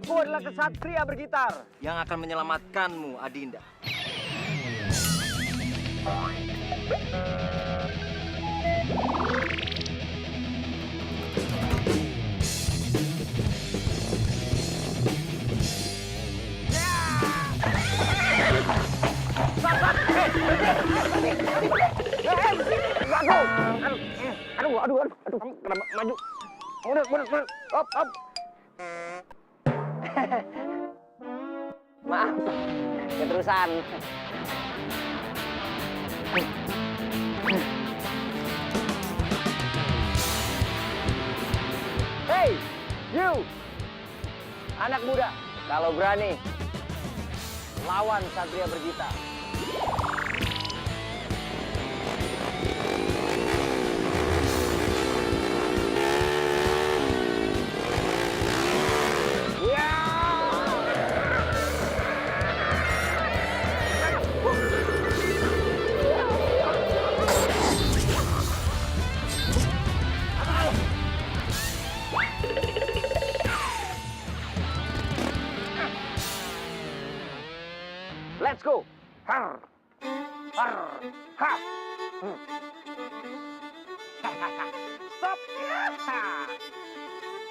Aku adalah kesatria bergitar yang akan menyelamatkanmu, Adinda. Aduh, kenapa maju? Mundur, hop. Maaf, keterusan. Hey, you, anak muda, kalau berani, lawan Satria Bergitar. Let's go. Har. Ha. Stop.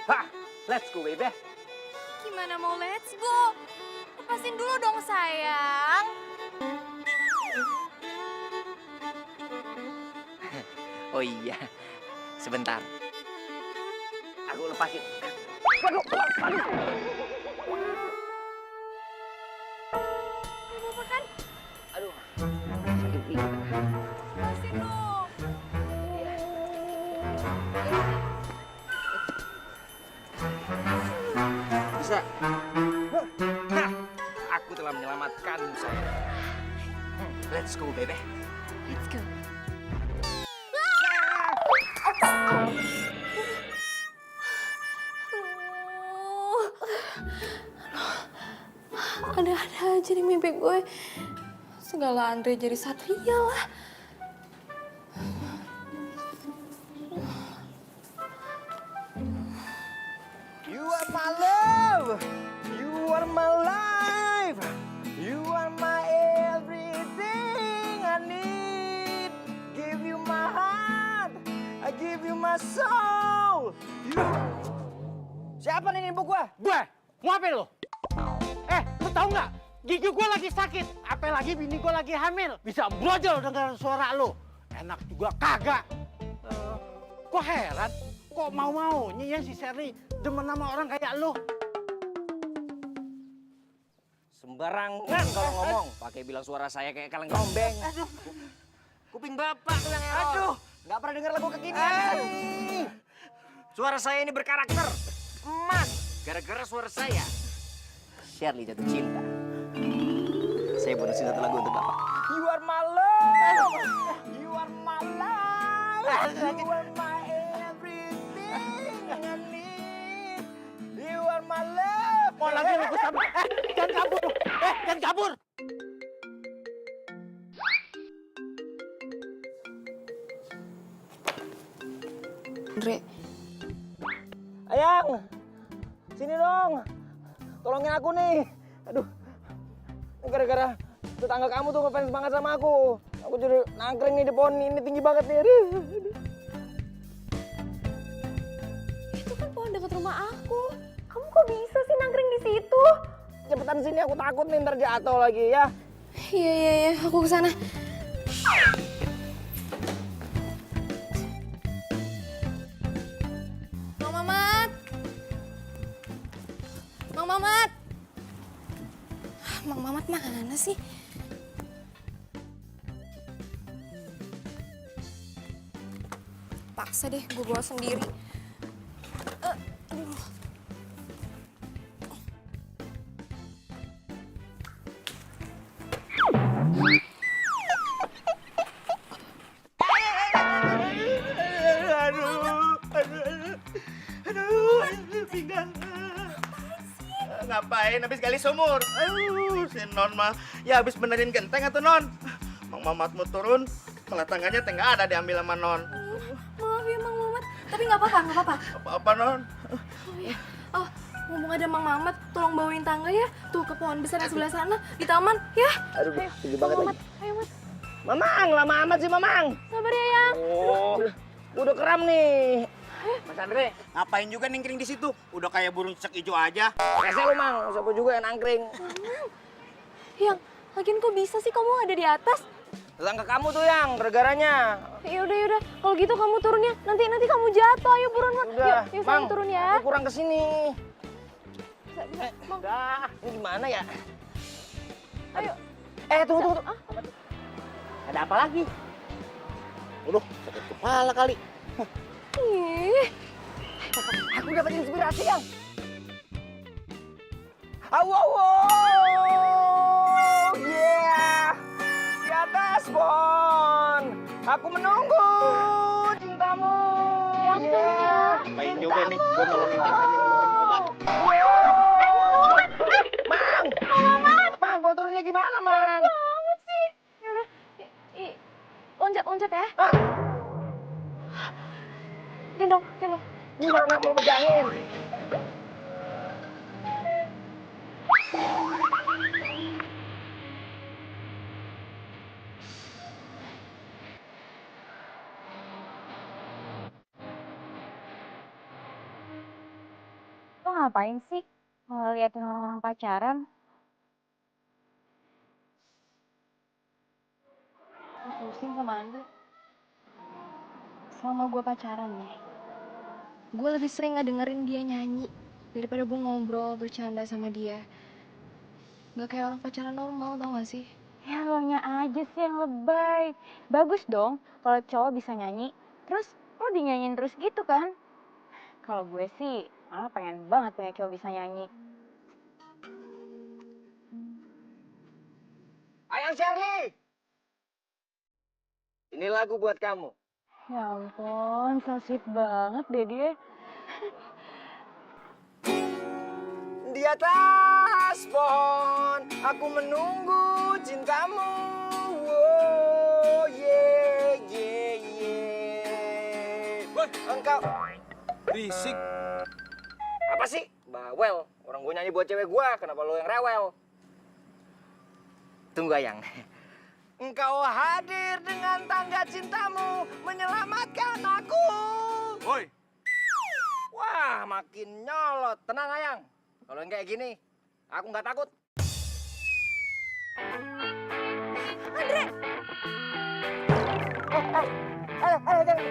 Ha. Let's go, baby. Gimana mau let's go? Lepasin dulu dong sayang. Oh iya, sebentar. Aku lepasin. Waduh. Apa kan? Aduh, sakit pinggang. Lepasin dong. Bisa. Hah, aku telah menyelamatkanmu, sayang. Let's go, baby. Let's go. Ada-ada aja di mimpi gue. Segala Andre jadi satria lah. You are my love. You are my life. You are my everything I need. Give you my heart. I give you my soul. You... Siapa nih nipu gua? Gue, mau apa lo? Lo tau nggak? Gigi gue lagi sakit, apalagi bini gue lagi hamil. Bisa brojol dengar suara lo. Enak juga kagak. Kok heran? Kok mau-maunya ya si Sherly demen sama orang kayak lo? Sembarangan kalau ngomong. Pakai bilang suara saya kayak kaleng rombeng. Aduh, Kuping bapak tuh yang error. aduh, nggak pernah dengar lagu kekinian. Suara saya ini berkarakter. Emas. Gara-gara suara saya, Sherly jatuh cinta. Saya bonusin satu lagu untuk bapak. You are my love. You are my life. You are my everything I need. You are my love. Mau lagi lo gue sampai. Jangan kabur lo. Jangan kabur. Andre, Ayang, sini dong. Tolongin aku nih. Aduh, ini gara-gara tetangga kamu tuh ngefans banget sama aku. Aku jadi nangkring nih di pohon ini tinggi banget nih. Aduh. itu kan pohon dekat rumah aku. Kamu kok bisa sih nangkring di situ? Cepetan sini, aku takut nih ntar jatuh lagi ya. Iya, aku kesana. Mang Mamat! Mang Mamat! Mang Mamat mana sih? Paksa deh, gue bawa sendiri. Aduh. Aduh, pinggang. Ngapain habis gali sumur? Si Non mah ya habis benerin genteng atau Non? Mang Mamatmu turun, malah tangannya teh nggak ada diambil sama Non. Maaf ya Mang Mamat, tapi nggak apa-apa. Apa-apa Non? Oh ya, oh Mumpung ada Mang Mamat, tolong bawain tangga ya. Tuh ke pohon besar yang sebelah sana, di taman, ya. Aduh, tinggi banget Mang lagi. Mamat, ayo Mat. Mamang, lama amat sih Mamang. Sabar ya, Yang. Oh, udah kram nih. Mas Andre, ngapain juga ningkring di situ? Udah kayak burung cecek hijau aja. Kasih lu Mang, siapa juga yang nangkring. Yang, lagian kok bisa sih kamu ada di atas? Datang ke kamu tuh Yang, gara-garanya. Yaudah. Kalau gitu kamu turun ya. Nanti kamu jatuh. Ayo buruan, Mat. Udah, Yuk, Mang, saya turun ya. aku kurang kesini. Bisa, Mang. Udah, ini gimana ya? Ayo. Tunggu. Ah, Ada apa lagi? Aduh, sakit kepala kali. ih. Aku dapat inspirasi Yang. Yeah. Di atas pohon, aku menunggu cintamu. Yeah. Ngapain juga nih? Gue nolongin Mang, motornya gimana, Mang? Banget sih. Yaudah. Loncat ya. Gendong. Gimana mau pegangin? Lo ngapain sih ngeliatin orang pacaran? Lo pusing sama Andre. Selama gue pacaran nih, Gue lebih sering ngedengerin dia nyanyi daripada gue ngobrol bercanda sama dia. Gak kayak orang pacaran normal, tau gak sih? ya lo nya aja sih yang lebay. Bagus dong kalau cowok bisa nyanyi, terus lo dinyanyiin terus gitu kan? Kalau gue sih malah pengen banget punya cowok bisa nyanyi. Ayang Shirley, ini lagu buat kamu. Ya ampun, so sweet banget deh dia. Di atas pohon, aku menunggu cintamu. Oh, yeah. Engkau Berisik. apa sih? Bawel. Orang gue nyanyi buat cewek gue, kenapa lo yang rewel? Tunggu Ayang. Engkau hadir dengan tangga cintamu, menyelamatkan aku. Woi, Wah, makin nyolot. Tenang Ayang. Kalau yang kayak gini, aku nggak takut. Andre!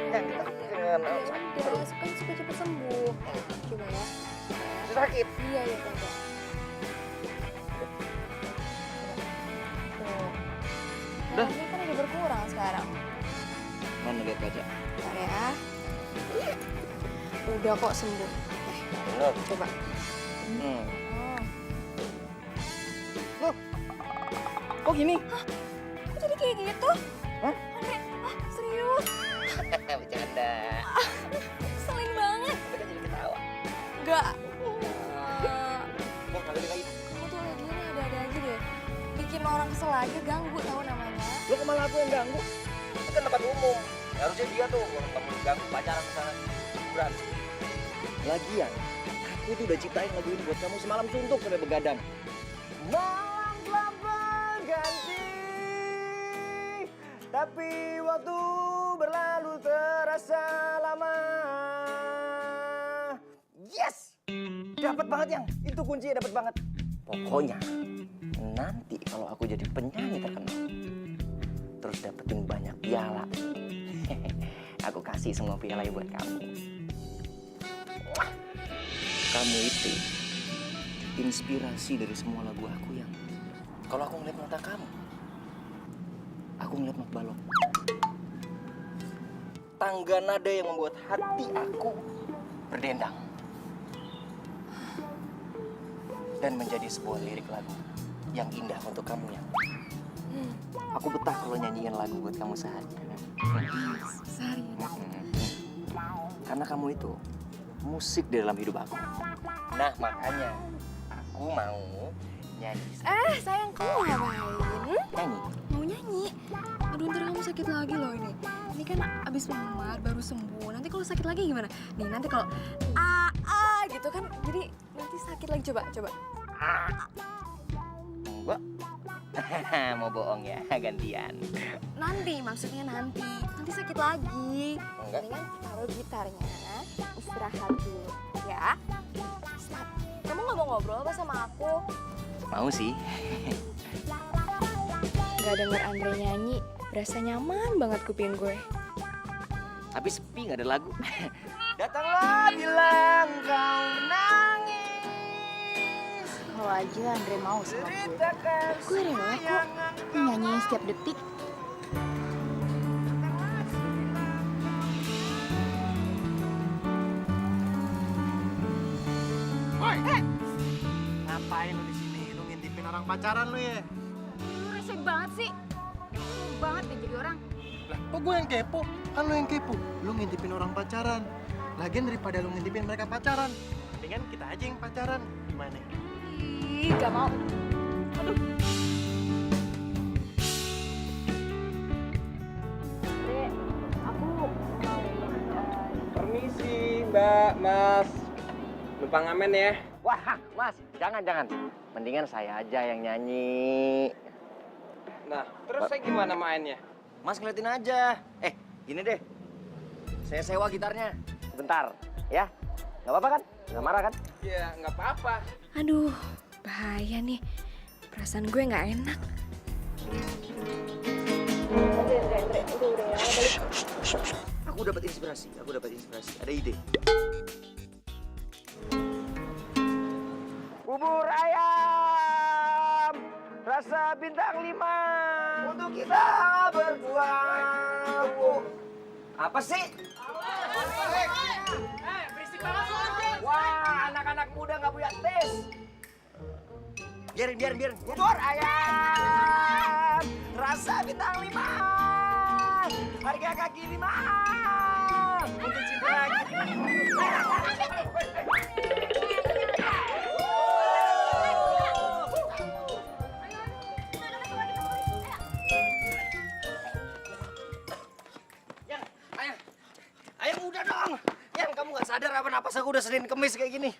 Jangan. Udah, kan supaya cepet sembuh. Coba ya. Sakit. Iya, coba. Tuh. Udah. Ini kan udah berkurang sekarang. Mana lihat kaca? Bentar ya. Udah kok sembuh. Bener. Coba. Hmm. Oh. Kok gini? Kok jadi kayak gitu? Hah? Andre, serius? Bercanda. Selin banget. Tapi kan jadi ketawa. Enggak. Mau kali lagi. Kamu tuh lagi ini ada-ada aja deh. Bikin orang kesel aja, ganggu tahu namanya. Lu kemana aku yang ganggu? Itu kan tempat umum. Ya, harusnya dia tuh kalau kamu ganggu pacaran misalnya hiburan. Lagian, aku tuh udah ciptain lagu ini buat kamu semalam suntuk sampai begadang. Malam telah berganti, tapi waktu berlalu terasa lama. Yes! Dapat banget Yang, itu kuncinya dapat banget. Pokoknya nanti kalau aku jadi penyanyi terkenal, terus dapetin banyak piala, aku kasih semua piala buat kamu. Kamu itu inspirasi dari semua lagu aku Yang. Kalau aku ngeliat mata kamu, aku ngeliat Mak Balok. Tangga nada yang membuat hati aku berdendang. Dan menjadi sebuah lirik lagu yang indah untuk kamu Yang. Aku betah kalau nyanyiin lagu buat kamu sehari. Sehari. Karena kamu itu musik di dalam hidup aku. Nah makanya aku mau nyanyi. Sayang, kamu ngapain? Nyanyi? Mau nyanyi? Aduh, ntar kamu sakit lagi loh ini. Ini kan abis memar, baru sembuh. Nanti kalau sakit lagi gimana? Nih, nanti kalau gitu kan, jadi nanti sakit lagi. Coba. Enggak. Mau bohong ya, gantian. Nanti, maksudnya nanti sakit lagi. Enggak. Mendingan taruh gitarnya, istirahat dulu, ya. Stop. Kamu nggak mau ngobrol apa sama aku? Mau sih. Gak denger Andre nyanyi, berasa nyaman banget kuping gue. Tapi sepi nggak ada lagu. Datanglah bilang kau nangis. Kalau aja Andre mau sama gue. Ceritakan Gue rela kok nyanyiin setiap detik. Ngapain lu di sini? Lu ngintipin orang pacaran lu ya? Lu rese banget sih. Lu banget deh jadi orang. Lah, kok gue yang kepo? Kan lu yang kepo. Lu ngintipin orang pacaran. Lagian daripada lu ngintipin mereka pacaran, mendingan kita aja yang pacaran. Gimana? Ih, gak mau. Aduh. Andre, aku mau Permisi, Mbak, Mas. Numpang ngamen ya. Wah, Mas, jangan. Mendingan saya aja yang nyanyi. Nah, terus saya gimana mainnya? Mas ngeliatin aja. Gini deh. Saya sewa gitarnya. Sebentar, ya. Nggak apa-apa kan? Nggak marah kan? Ya, nggak apa-apa. Aduh, bahaya nih. Perasaan gue nggak enak. Aku dapat inspirasi. Ada ide. Bubur ayam rasa bintang 5 untuk kita berdua. Apa sih? Berisik banget. Wah, anak-anak muda nggak punya tes. Biarin. Bubur ayam rasa bintang 5, harga kaki 5 untuk cinta lagi. Ayang udah dong. Yang kamu nggak sadar apa napas aku udah Senin Kemis kayak gini.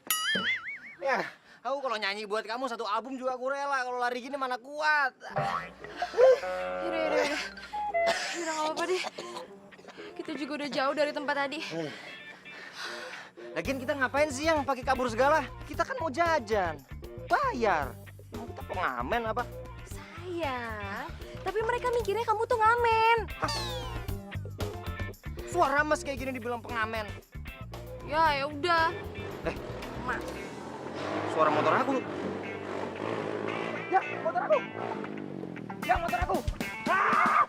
Ya, aku kalau nyanyi buat kamu satu album juga aku rela. Kalau lari gini mana kuat. Yaudah. Udah nggak apa-apa deh. Kita juga udah jauh dari tempat tadi. Lagian kita ngapain sih yang pakai kabur segala? Kita kan mau jajan, bayar. Mau kita pengamen apa? Sayang, tapi mereka mikirnya kamu tuh ngamen. Suara mas kayak gini dibilang pengamen. Ya udah. Mas, suara motor aku. Ya, motor aku. Ah!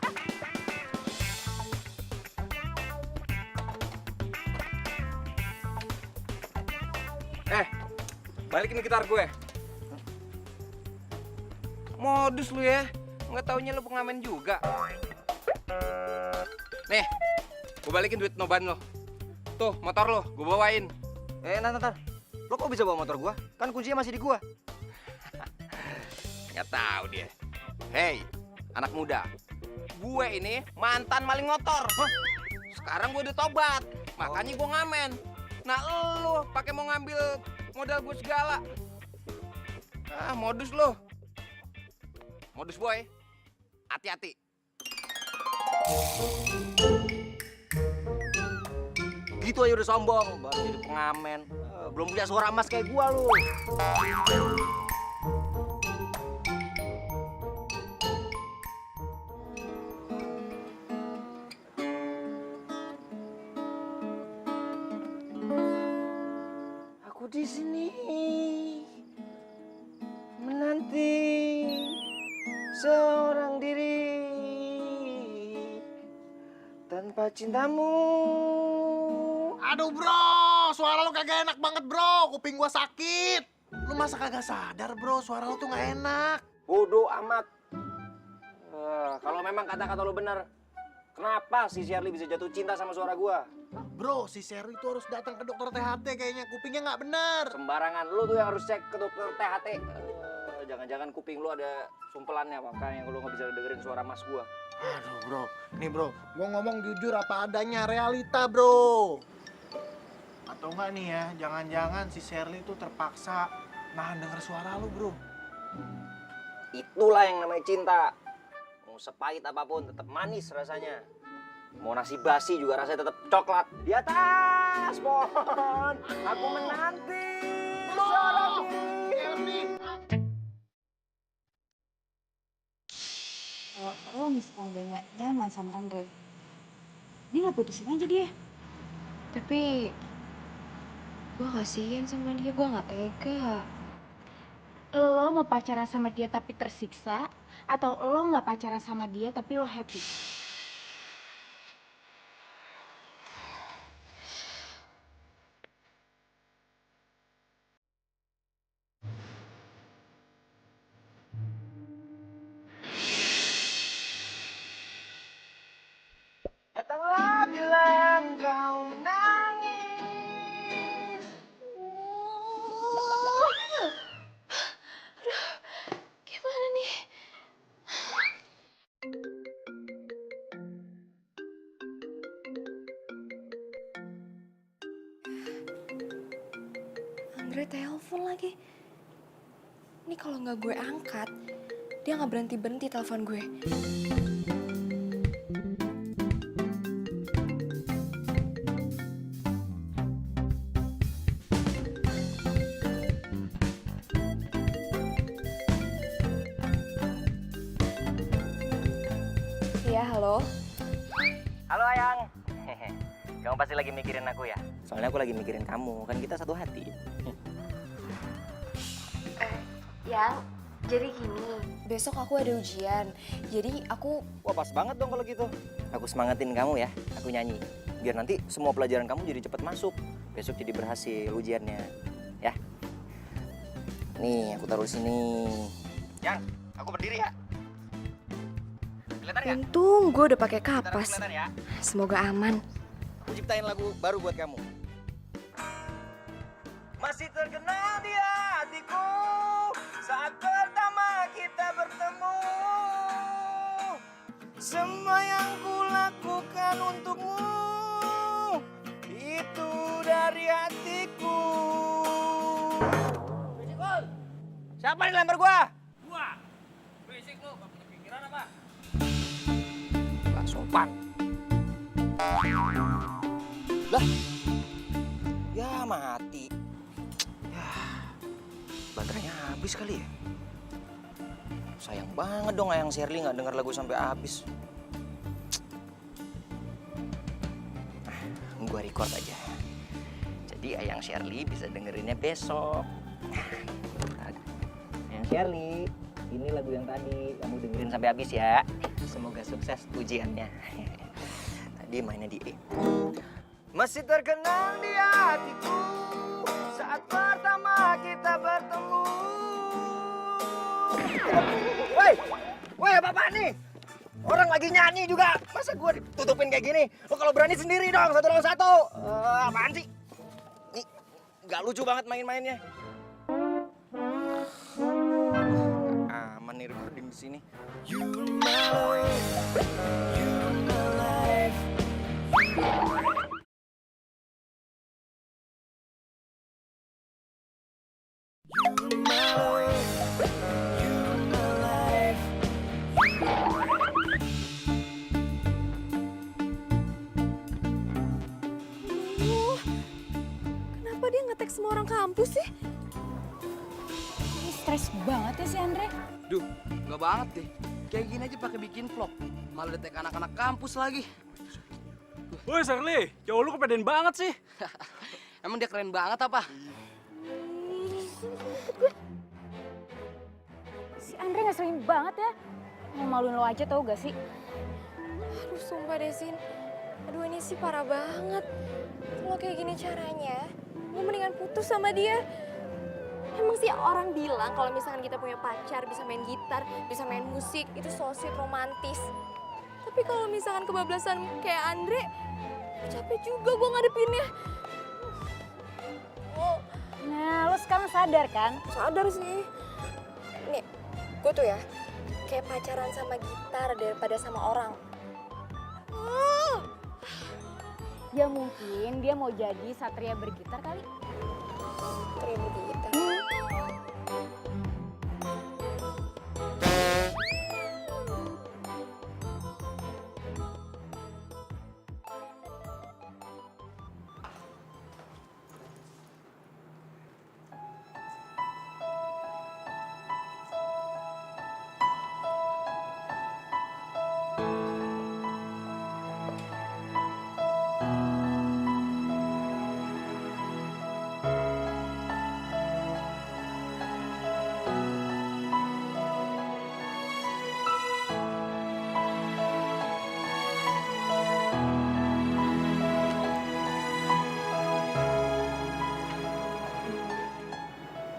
Balikin gitar gue. Modus lu ya. Nggak taunya lu pengamen juga. Nih, gue balikin duit noban lo. Tuh, motor lo, gue bawain. Ntar. Lo kok bisa bawa motor gua? Kan kuncinya masih di gua. Nggak tahu dia. Hei, anak muda. Gue ini mantan maling motor. Sekarang gue udah tobat. Makanya gue ngamen. Nah, lu pakai mau ngambil modal gue segala. Modus lo. Modus boy. Hati-hati. Gitu aja udah sombong, baru jadi pengamen. Belum punya suara emas kayak gua lu. Aku di sini menanti seorang diri tanpa cintamu. Aduh bro, suara lu kagak enak banget bro, kuping gua sakit. Lu masa kagak sadar bro, suara lu tuh nggak enak. Bodoh amat. Kalau memang kata-kata lu benar, kenapa si Shirley bisa jatuh cinta sama suara gua? Bro, si Sherry itu harus datang ke dokter THT kayaknya, kupingnya nggak bener. Sembarangan, lu tuh yang harus cek ke dokter THT. Jangan-jangan kuping lu ada sumpelannya, makanya lu nggak bisa dengerin suara mas gua. Aduh bro, nih bro, gua ngomong jujur apa adanya, realita bro. Atau enggak nih ya, jangan-jangan si Shirley tuh terpaksa nahan denger suara lu, bro. Itulah yang namanya cinta. Mau sepahit apapun tetap manis rasanya. Mau nasi basi juga rasanya tetap coklat. Di atas pohon aku menanti seorang diri. Kalau lo misalnya udah gak nyaman sama Andre, dia gak putusin aja dia. Tapi gue kasihan sama dia, gue nggak tega. Lo mau pacaran sama dia tapi tersiksa, atau lo gak pacaran sama dia tapi lo happy? Datanglah bilang kau nangis. Gimana nih? Andre telepon lagi. Ini kalau nggak gue angkat, dia nggak berhenti telepon gue. Iya, halo. Halo Ayang. Kamu pasti lagi mikirin aku ya? Soalnya aku lagi mikirin kamu, kan kita satu hati. Yang, jadi gini, besok aku ada ujian. Jadi aku... Wah pas banget dong kalau gitu. Aku semangatin kamu ya, aku nyanyi. Biar nanti semua pelajaran kamu jadi cepet masuk. Besok jadi berhasil ujiannya. Ya. Nih, aku taruh sini. Yang, aku berdiri ya. Kelihatan nggak? Untung gue udah pakai Bentar, kapas. kelihatan ya. Semoga aman. Aku ciptain lagu baru buat kamu. Masih terkenal di hatiku saat pertama kita bertemu. Semua yang kulakukan untukmu itu dari hatiku. Siapa yang lempar gua? Gua. Berisik lu, gak punya pikiran apa? Gak sopan. Lah, ya mati. Ya, baterainya habis kali ya. Sayang banget dong Ayang Shirley nggak denger lagu sampai habis. Gua record aja. Jadi Ayang Shirley bisa dengerinnya besok. Ayang Shirley, ini lagu yang tadi kamu dengerin sampai habis ya. Semoga sukses ujiannya. Tadi mainnya di E. Masih terkenang di hatiku saat pertama kita bertemu. Woi, bapak nih. Orang lagi nyanyi juga, masa gua ditutupin kayak gini? Lo kalau berani sendiri dong, satu lawan satu. Apaan sih? Nih, nggak lucu banget main-mainnya. Aman nih recording di sini. Kenapa dia nge-tag semua orang kampus sih? Ini stres banget ya si Andre. Duh, nggak banget deh. Kayak gini aja pakai bikin vlog. Malah detek anak-anak kampus lagi. Woi Shirley, cowok lu kepedean banget sih. Emang dia keren banget apa? Si Andre ngeselin banget ya. Mau maluin lo aja tau gak sih? Aduh, sumpah deh, Sin. Aduh, ini sih parah banget. Kalau kayak gini caranya, gue mendingan putus sama dia. Emang sih orang bilang kalau misalkan kita punya pacar, bisa main gitar, bisa main musik, itu so sweet, romantis. Tapi kalau misalkan kebablasan kayak Andre, capek juga gue ngadepinnya. Oh, Nah, lo sekarang sadar kan? sadar sih. Nih, gue tuh ya, kayak pacaran sama gitar daripada sama orang. Ya mungkin dia mau jadi satria bergitar kali. Satria bergitar.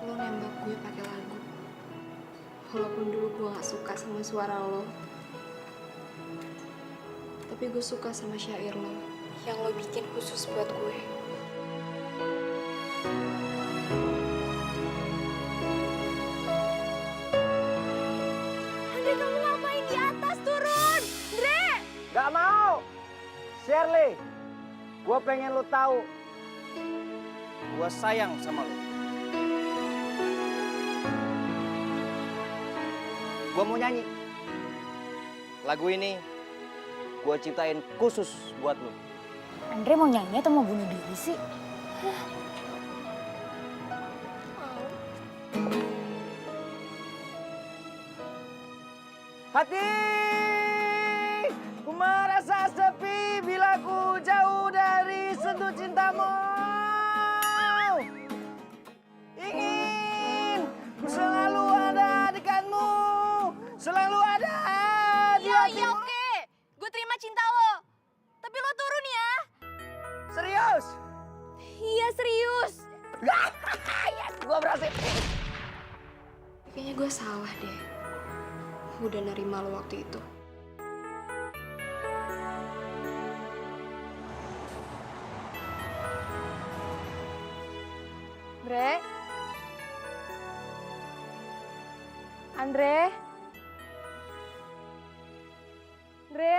Lo nembak gue pakai lagu. Walaupun dulu gue gak suka sama suara lo. Tapi gue suka sama syair lo. Yang lo bikin khusus buat gue. Andre, kamu ngapain di atas? Turun! Andre! Gak mau! Shirley, gue pengen lo tahu. Gue sayang sama lo. Gue mau nyanyi. Lagu ini gue ciptain khusus buat lo. Andre mau nyanyi atau mau bunuh diri sih? Hati, ku merasa sepi bila ku jauh dari sentuh cintamu. Ingin ku selalu ada dekatmu, selalu ada di hatimu. Iya, oke. Gue terima cinta lo. Tapi lo turun ya. Serius? Iya, serius. Yes, gue berhasil. Kayaknya gue salah deh. Udah nerima lo waktu itu. Andre? Andre? Andre?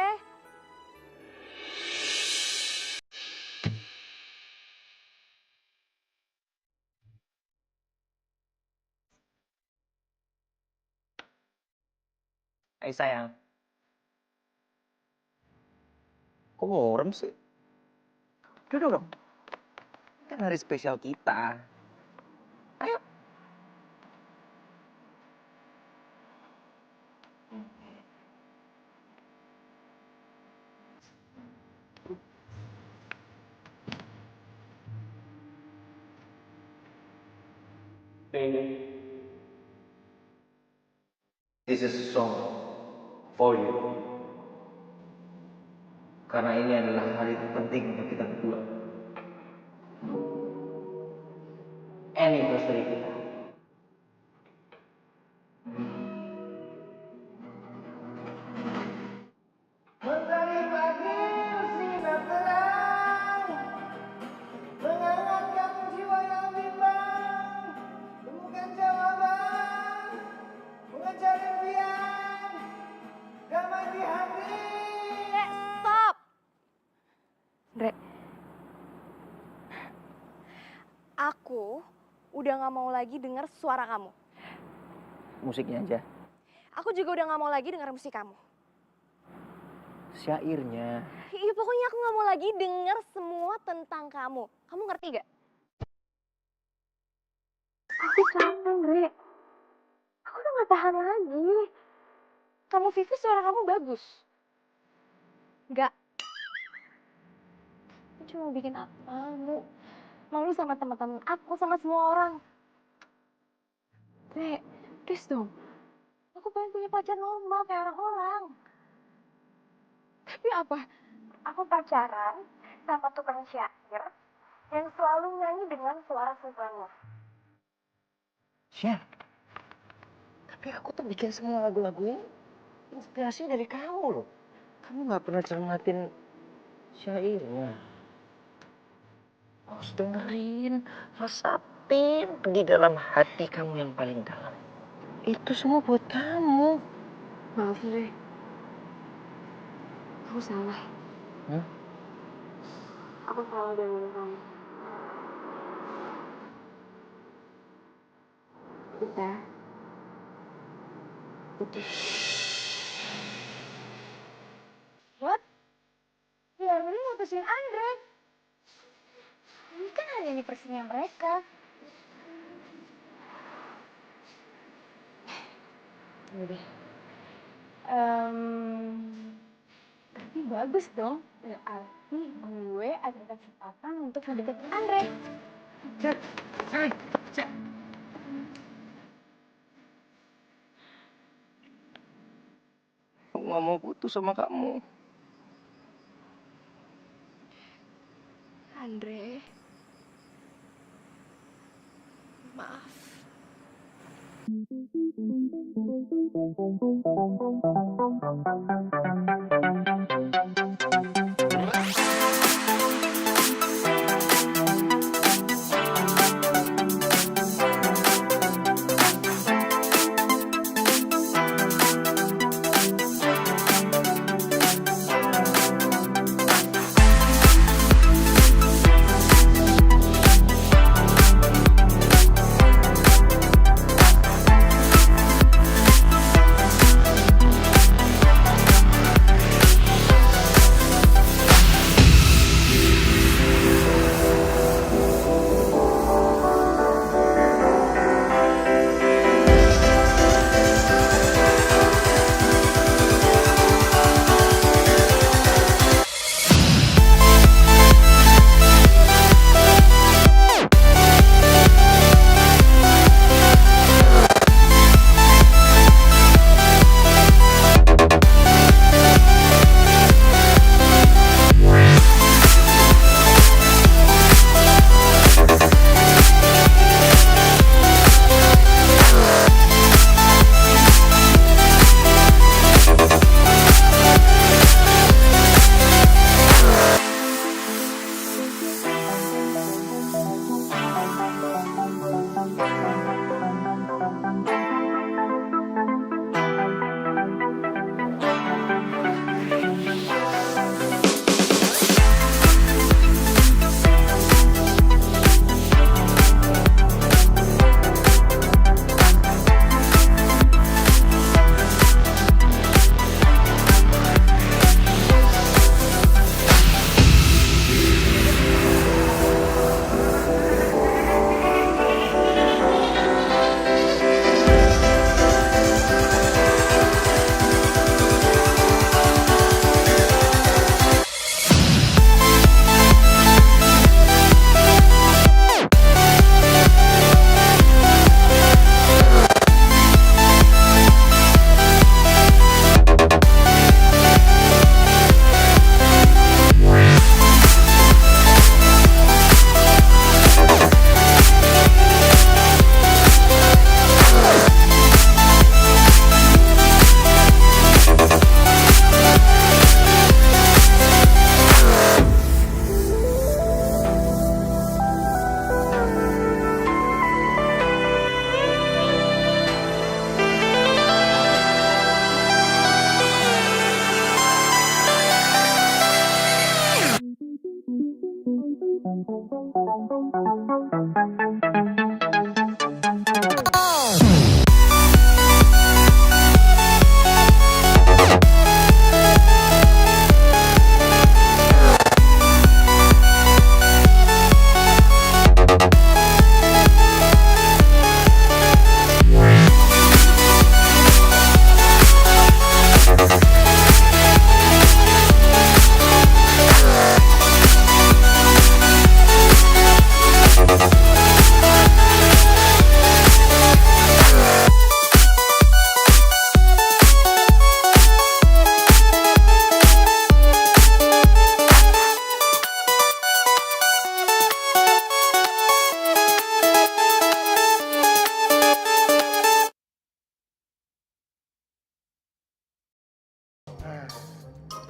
Hai sayang. Kok ngorem sih? Duduk dong. Kan hari spesial kita. Ayo. This is a song for you. Karena ini adalah hari terpenting untuk kita berdua. Anniversary kita. Mentari pagi bersinar terang, menghangatkan jiwa yang bimbang. Temukan jawaban, mengejar impian, damai di hati. Stop! Andre. Aku udah gak mau lagi dengar suara kamu. Musiknya aja. Aku juga udah gak mau lagi dengar musik kamu. Syairnya. Iya, pokoknya aku gak mau lagi dengar semua tentang kamu. Kamu ngerti gak? Aku capek, Andre. Aku udah gak tahan lagi. Kamu Vivi, suara kamu bagus. Gak. Aku cuma bikin aku malu. Malu sama teman-teman aku, sama semua orang. Dek, please dong. Aku pengen punya pacar normal kayak orang-orang. Tapi apa? Aku pacaran sama tukang syair yang selalu nyanyi dengan suara soprano. Syah. Tapi aku tuh bikin semua lagu-lagu ini inspirasi dari kamu loh. Kamu gak pernah cermatin syairnya. Harus dengerin, resapi di dalam hati kamu yang paling dalam. Itu semua buat kamu. Maaf, Andre. Aku salah. Aku selalu dengerin kamu. Kita putus. What? Ya, Armin mutusin Andre. Ini kan hari anniversary-nya mereka. Udah. Tapi bagus dong. Berarti gue ada kesempatan untuk mendeketin Andre. Aku nggak mau putus sama kamu. Andre, maaf.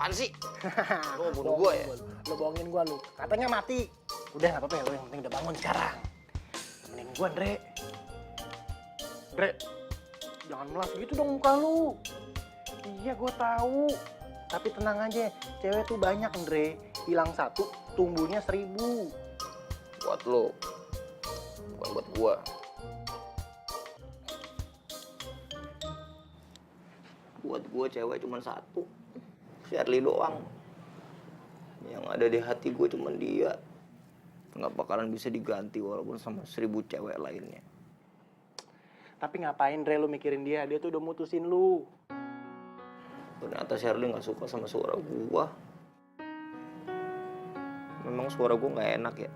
Apaan sih? Lu mau bunuh gue ya? Lu bohongin gua lu. Katanya mati. Udah nggak apa-apa ya, lu yang penting udah bangun sekarang. Temenin gua, Andre. Andre, jangan melas gitu dong muka lu. Iya, gua tahu. Tapi tenang aja, cewek tuh banyak, Andre. hilang 1, tumbuhnya 1000. Buat lo, bukan buat gua. Buat gua cewek cuma 1, Shirley doang. Yang ada di hati gua cuma dia. Nggak bakalan bisa diganti walaupun sama 1000 cewek lainnya. Tapi ngapain Dre lu mikirin dia? Dia tuh udah mutusin lu. Ternyata Shirley nggak suka sama suara gua. Memang suara gua nggak enak ya.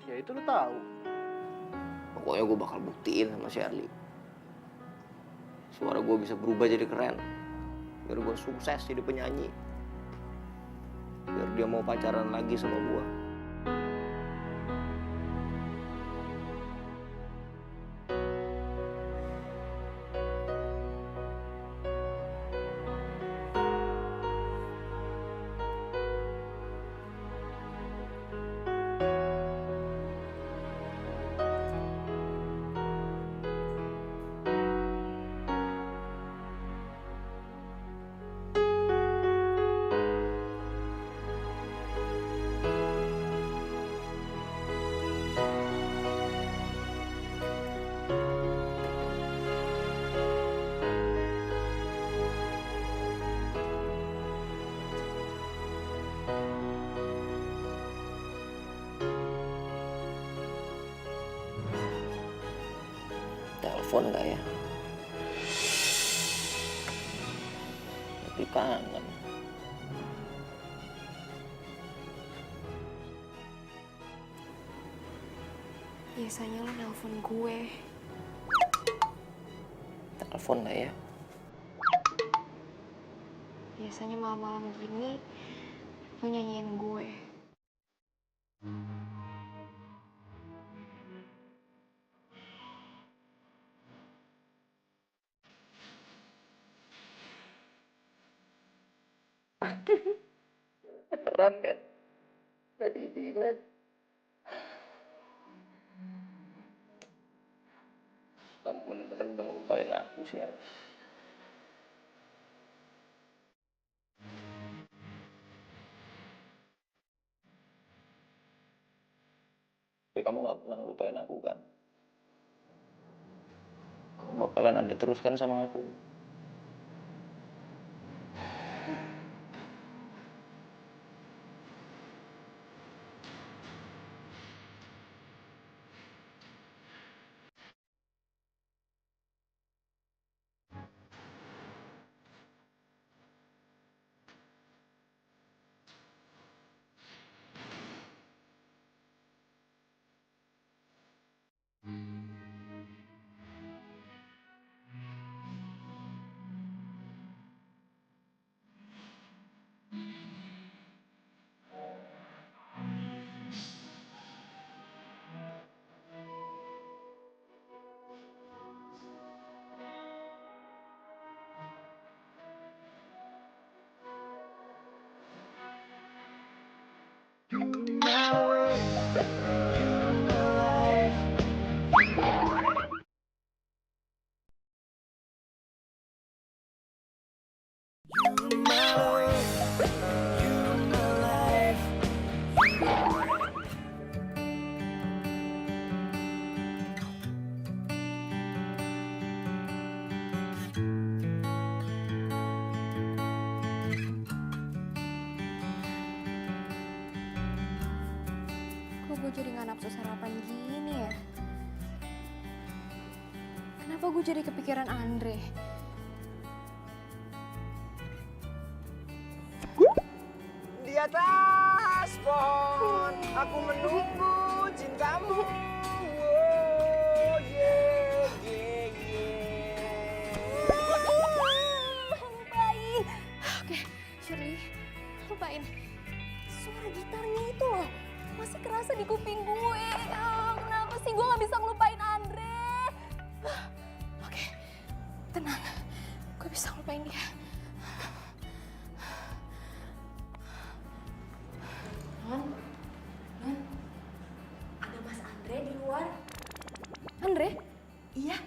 Ya itu lu tahu. Pokoknya gua bakal buktiin sama Shirley. Suara gua bisa berubah jadi keren. Biar gua sukses jadi penyanyi. Biar dia mau pacaran lagi sama gua. Telepon nggak ya? Tapi kangen. Biasanya lo nelpon gue. Telepon nggak ya? Biasanya malam-malam gini lo nyanyiin gue. Beneran kan? Tadi bilang. Kamu bener-bener udah ngelupain aku sih ya. Tapi kamu gak pernah ngelupain aku kan? Kamu bakalan ada terus kan sama aku? Kok gue jadi nggak nafsu sarapan gini ya? Kenapa gue jadi kepikiran Andre? Di atas pohon aku menunggu cintamu. Oh, yeah, yeah, yeah. Lupain. Oke, Shirley, lupain. Suara gitarnya itu loh, masih kerasa di kuping gue. Kenapa sih gue gak bisa ngelupain Andre? Oke, tenang. Gue bisa ngelupain dia. Non, ada Mas Andre di luar. Andre? Iya.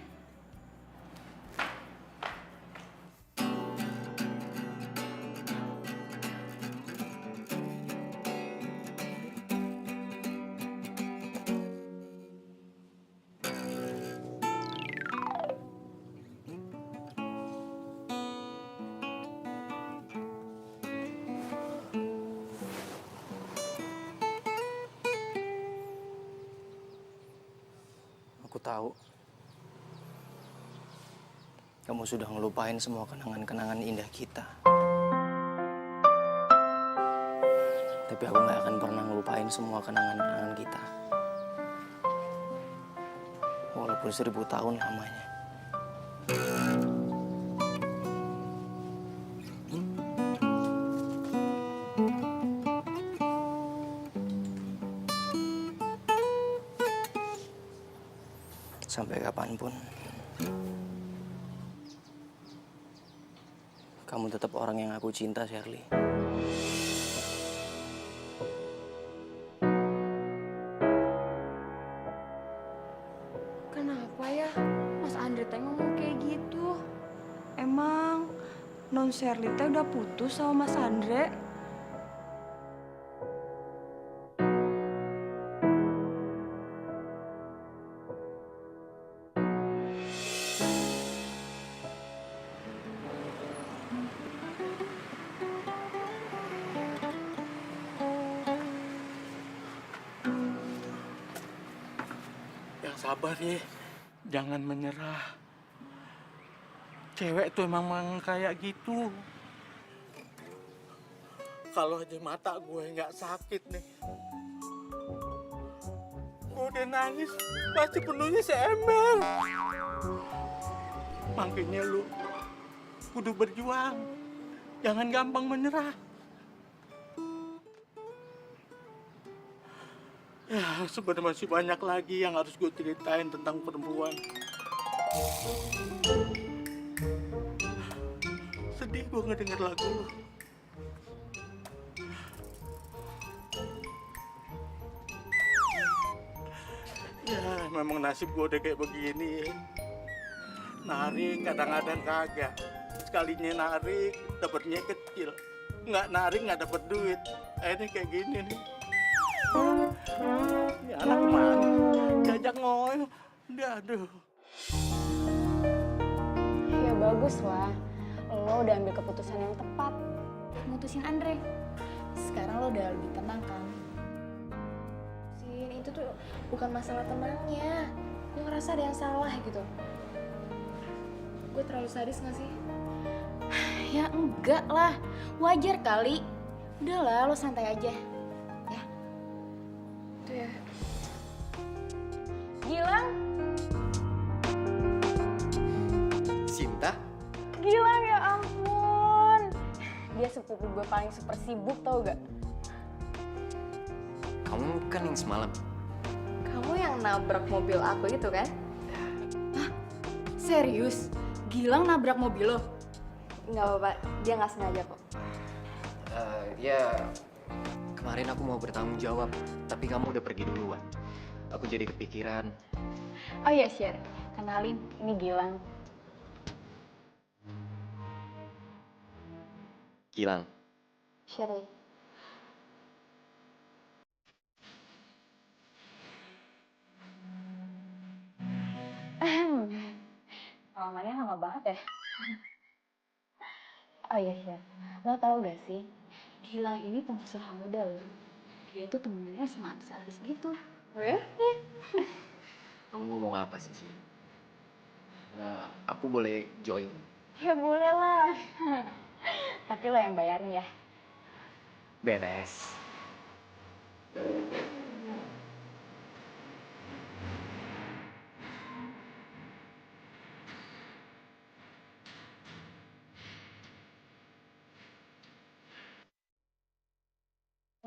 tahu kamu sudah ngelupain semua kenangan-kenangan indah kita. Tapi aku nggak akan pernah ngelupain semua kenangan-kenangan kita. Walaupun 1000 tahun lamanya. Sampai kapanpun, kamu tetap orang yang aku cinta, Shirley. Kenapa ya Mas Andre teh ngomong kayak gitu? Emang Non Shirley teh udah putus sama Mas Andre? Yang sabar ya, jangan menyerah. Cewek tuh emang kayak gitu. Kalau aja mata gue nggak sakit nih, gue udah nangis pasti penuhnya seember. Makanya lu kudu berjuang, jangan gampang menyerah. Ya, sebenarnya masih banyak lagi yang harus gue ceritain tentang perempuan. Sedih gue ngedenger lagu lu. Ya, memang nasib gue udah kayak begini. Narik kadang-kadang kagak. Sekalinya narik, dapetnya kecil. Nggak narik, nggak dapet duit. Akhirnya kayak gini nih. Ini anak kemana? Diajak ngoyo. Udah, aduh. Ya bagus lah, lo udah ambil keputusan yang tepat. Mutusin Andre. Sekarang lo udah lebih tenang kan? Sin, itu tuh bukan masalah tenangnya. Gue ngerasa ada yang salah gitu. Gue terlalu sadis gak sih? Ya enggak lah, wajar kali. Udahlah, lo santai aja. Ya. Itu ya. Gilang, Cinta? Gilang ya ampun. Dia sepupu gue paling super sibuk tau gak? Kamu kan yang semalam. Kamu yang nabrak mobil aku itu kan? Hah? Serius? Gilang nabrak mobil lo? Nggak apa-apa, dia nggak sengaja kok. Ya, kemarin aku mau bertanggung jawab, tapi kamu udah pergi duluan. Aku jadi kepikiran. Oh iya, Sher. Kenalin, ini Gilang. Gilang. Sherry. Namanya lama banget ya. Oh iya, Sher. Lo tau gak sih? Gilang ini pengusaha muda loh. Dia tuh temennya sama artis gitu. Oh ya? Kamu ngomong apa sih? Aku boleh join? Ya boleh lah. Tapi lo yang bayarin ya. Beres.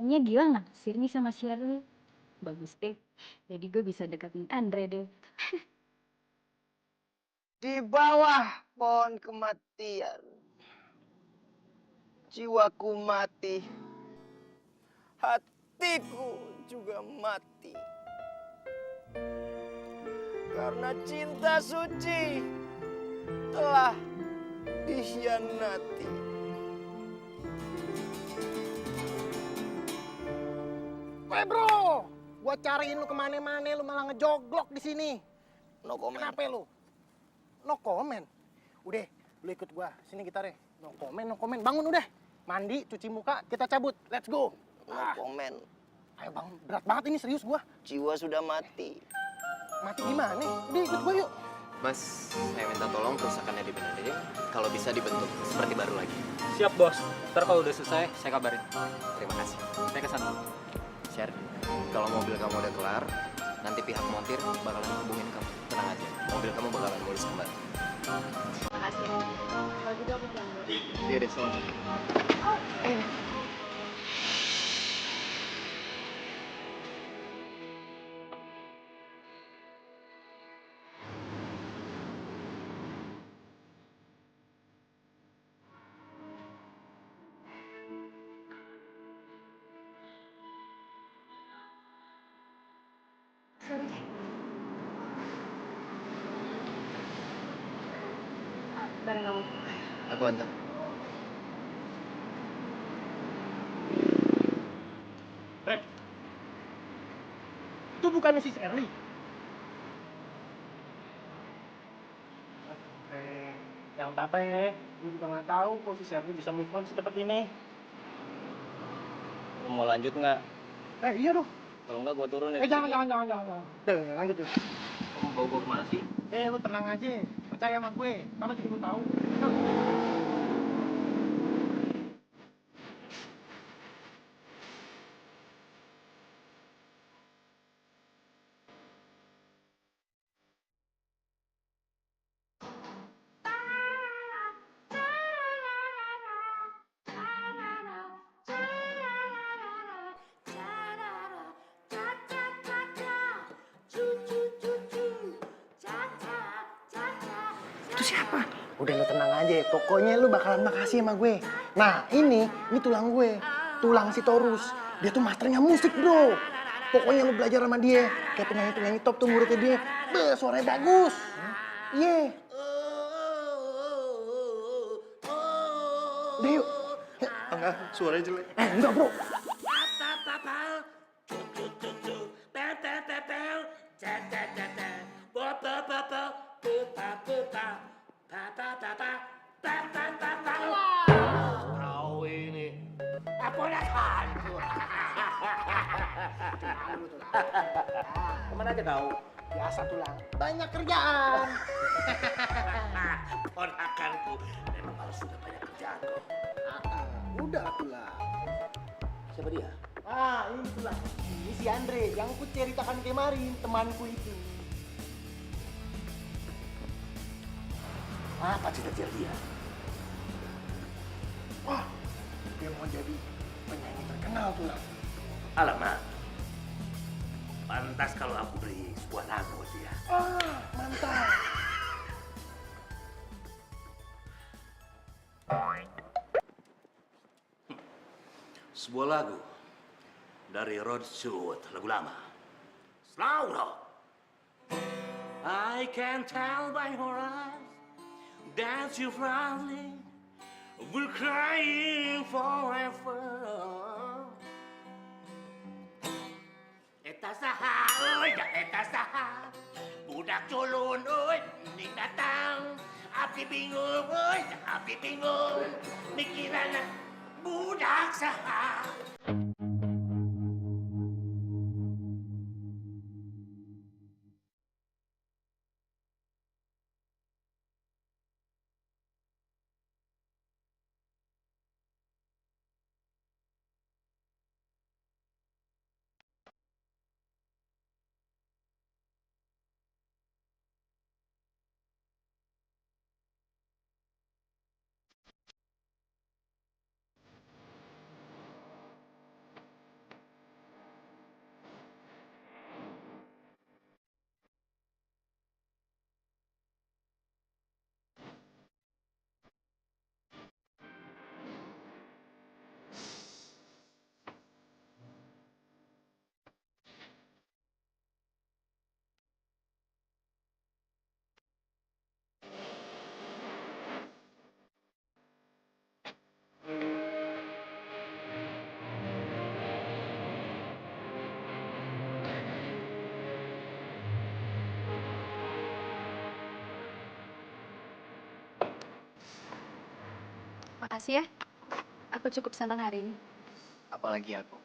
Kayaknya Gilang naksir nih sama Shirley. Bagus deh. Jadi gue bisa deketin Andre deh. Di bawah pohon kematian, jiwaku mati, hatiku juga mati. Karena cinta suci telah dikhianati. Weh bro, gua cariin lu kemana-mana, lu malah ngejoglok di sini. No comment. Kenapa lu? No comment. Udah, lu ikut gua. Sini gitarnya. No comment. Bangun udah. Mandi, cuci muka, kita cabut. Let's go. No comment. Ayo bangun. Berat banget ini, serius gua. Jiwa sudah mati. Mati gimana? Udah ikut gue yuk. Mas, saya minta tolong kerusakannya dibenerin. Kalau bisa dibentuk seperti baru lagi. Siap, Bos. Ntar kalau udah selesai, saya kabarin. Terima kasih. Saya kesana. Share, kalau mobil kamu udah kelar, nanti pihak montir bakalan hubungin kamu. Tenang aja, mobil kamu bakalan mulus kembali. Makasih. Kalau gitu aku pulang dulu. Iya deh, selamat. Bareng kamu. Aku antar. Itu bukannya si Sherly. Yang tape, gue juga nggak tahu kok si Sherly bisa move on secepat ini. Mau lanjut nggak? Iya dong. Kalau nggak gue turun ya. Jangan. Udah, lanjut tuh. Kamu bawa gue kemana sih? Lu tenang aja. Percaya sama gue. Kamu juga gue tahu. Yuk. Itu siapa? Udah lu tenang aja, pokoknya lu bakalan makasih sama gue. Nah, ini tulang gue, tulang si Torus. Dia tuh masternya musik, bro. Pokoknya lu belajar sama dia. Kayak penyanyi-penyanyi top tuh muridnya dia. Suaranya bagus. Iya. Udah yuk. Enggak, suaranya jelek. Enggak, bro. Tahu ini. Apa kan? Kemana aja kau? Biasa tulang. Banyak kerjaan. Ponakanku memang harus sudah banyak kerjaan kok. Udah tulang. Siapa dia? Ini tulang. Ini si Andre yang ku ceritakan kemarin, temanku itu. Apa cita-cita dia? Wah, dia mau jadi penyanyi terkenal tulang. Alamak. Pantas kalau aku beri sebuah lagu buat dia. Mantap. Sebuah lagu dari Rod Stewart, lagu lama. Slow rock. I can tell by your eyes that you're proudly will crying forever. Eta saha, oi, da eta saha. Budak culun, oi, ning datang. Abdi bingung, oi, abdi bingung. Mikiran budak saha. Makasih ya. Aku cukup senang hari ini. Apalagi aku.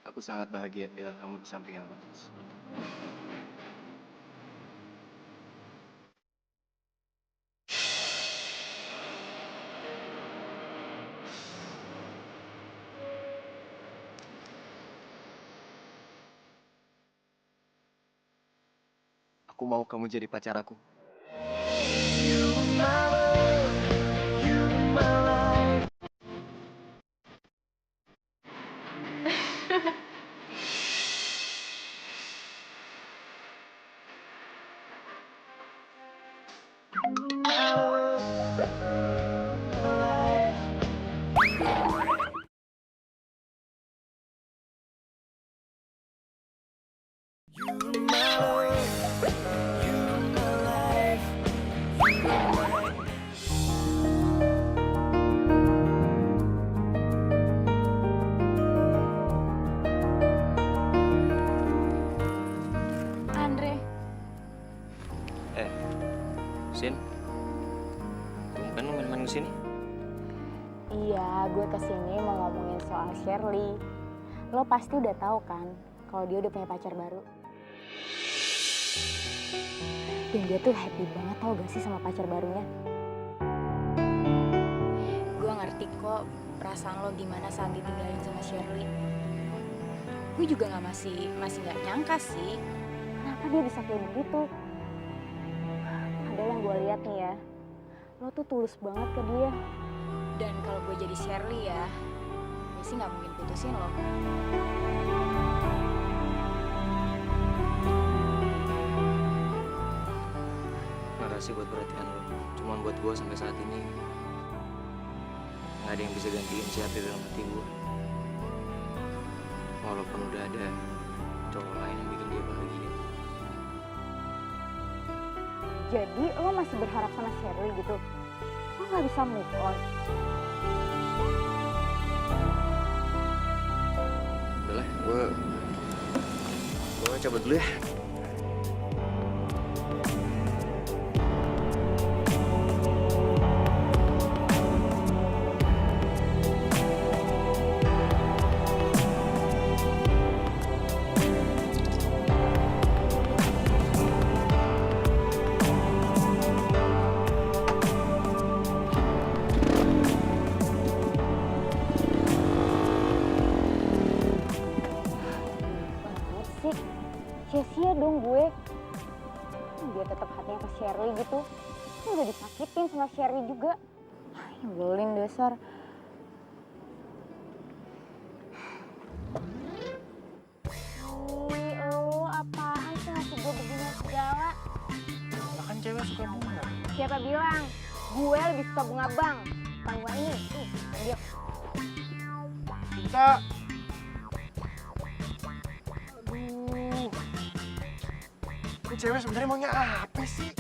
Aku sangat bahagia bila kamu di samping aku. Aku mau kamu jadi pacar aku. Andre, Sin, tumben lu main-main kesini. iya, gue kesini mau ngomongin soal Shirley. Lo pasti udah tahu kan kalau dia udah punya pacar baru. Dan dia tuh happy banget, tau gak sih, sama pacar barunya. Gue ngerti kok perasaan lo gimana saat ditinggalin sama Shirley. Gue juga masih nggak nyangka sih kenapa dia bisa kayak begitu. Padahal yang gue lihat nih ya, lo tuh tulus banget ke dia. Dan kalau gue jadi Shirley ya, gue sih nggak mungkin putusin lo. Makasih buat perhatian lo. Cuman buat gue sampai saat ini nggak ada yang bisa gantiin si hati dalam hati gue. Walaupun udah ada cowok lain yang bikin dia bahagia. Jadi lo masih berharap sama Shirley gitu? Lo nggak bisa move on? Udah lah, gue cabut dulu ya. Banget sih, sia-sia dong gue. Dia tetap hatinya ke Shirley gitu. Kan udah disakitin sama Shirley juga. Nyebelin dasar. Wih, lo apaan sih ngasih gue begini segala? Lah kan cewek suka bunga. Siapa bilang? Gue lebih suka bunga bang. Bunga ini. Dia Cinta. Ini cewek sebenarnya maunya apa sih?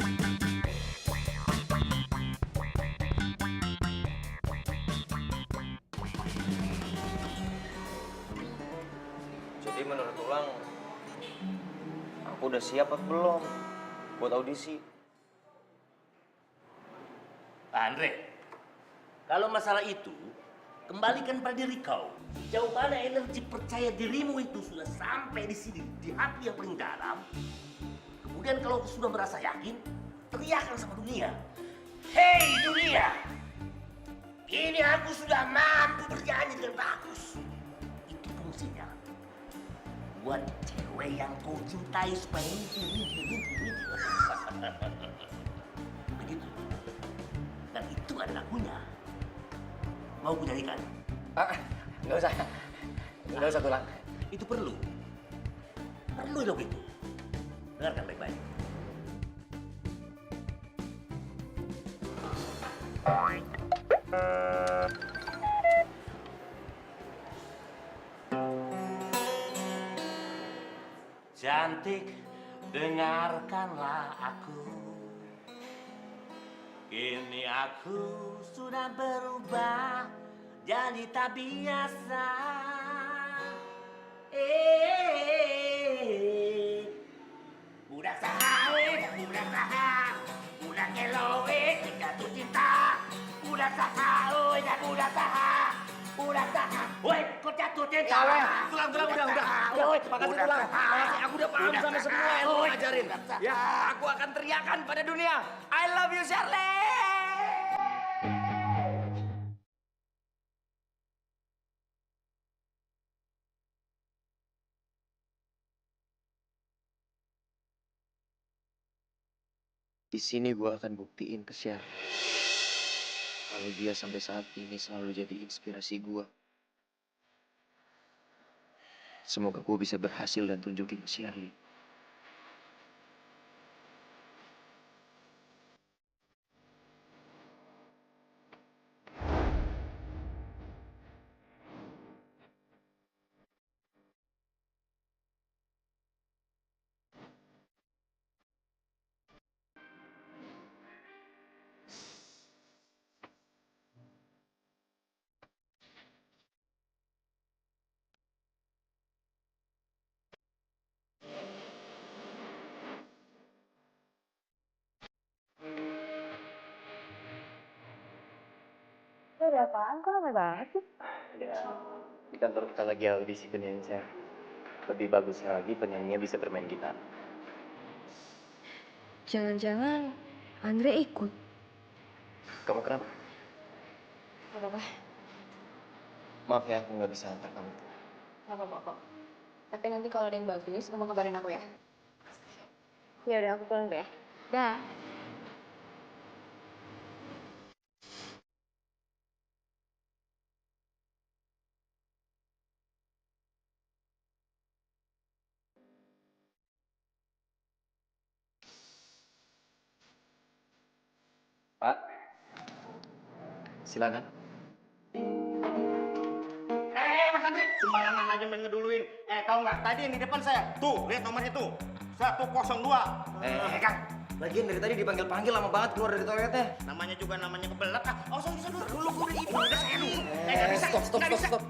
Jadi menurut Ulang, aku udah siap apa belum buat audisi? Pak Andre, kalau masalah itu, kembalikan pada diri kau. Jauh mana energi percaya dirimu itu sudah sampai di sini, di hati yang paling dalam. Kemudian kalau sudah merasa yakin, teriakkan sama dunia. Hei dunia, ini aku sudah mampu bernyanyi dengan bagus. Itu fungsinya. Buat cewek yang kau cintai supaya mimpi. Begitu. Dan itu ada lagunya. Mau ku nyanyikan? Nggak usah Tulang. Itu perlu. Perlu dong itu. Dengarkan baik-baik. Cantik, dengarkanlah aku. Kini aku sudah berubah jadi tak biasa. Budak saha, budak saha, budak kelowe, jatuh cinta. Budak saha, budak saha, budak saha. Woi, kau jatuh cinta. Tulang, udah. Makasih Tulang. Makasih, aku udah paham sama semua yang lo ngajarin. Ya, aku akan teriakan pada dunia. I love you, Shirley! Di sini gue akan buktiin ke Syah kalau dia sampai saat ini selalu jadi inspirasi gue. Semoga gue bisa berhasil dan tunjukin ke Syahli. Ada apaan? Kok ramai banget sih? Ya, di kantor kita lagi audisi penyanyi Syah. Lebih bagusnya lagi penyanyinya bisa bermain gitar. Jangan-jangan Andre ikut. Kamu kenapa? Gak apa-apa. Maaf ya, aku nggak bisa antar kamu. Gak apa-apa kok. Tapi nanti kalau ada yang bagus, kamu kabarin aku ya. Ya udah, aku pulang deh ya. Dah. Pak, silakan. Mas Andri, sembarangan aja main ngeduluin. Tahu nggak? Tadi yang di depan saya. Tuh, lihat nomornya tuh. 102. Kang, lagian dari tadi dipanggil-panggil lama banget keluar dari toiletnya. Namanya juga namanya kebelet. Oh, sorry, dulu udah ini. Udah saya dulu. Nggak bisa. Nggak bisa.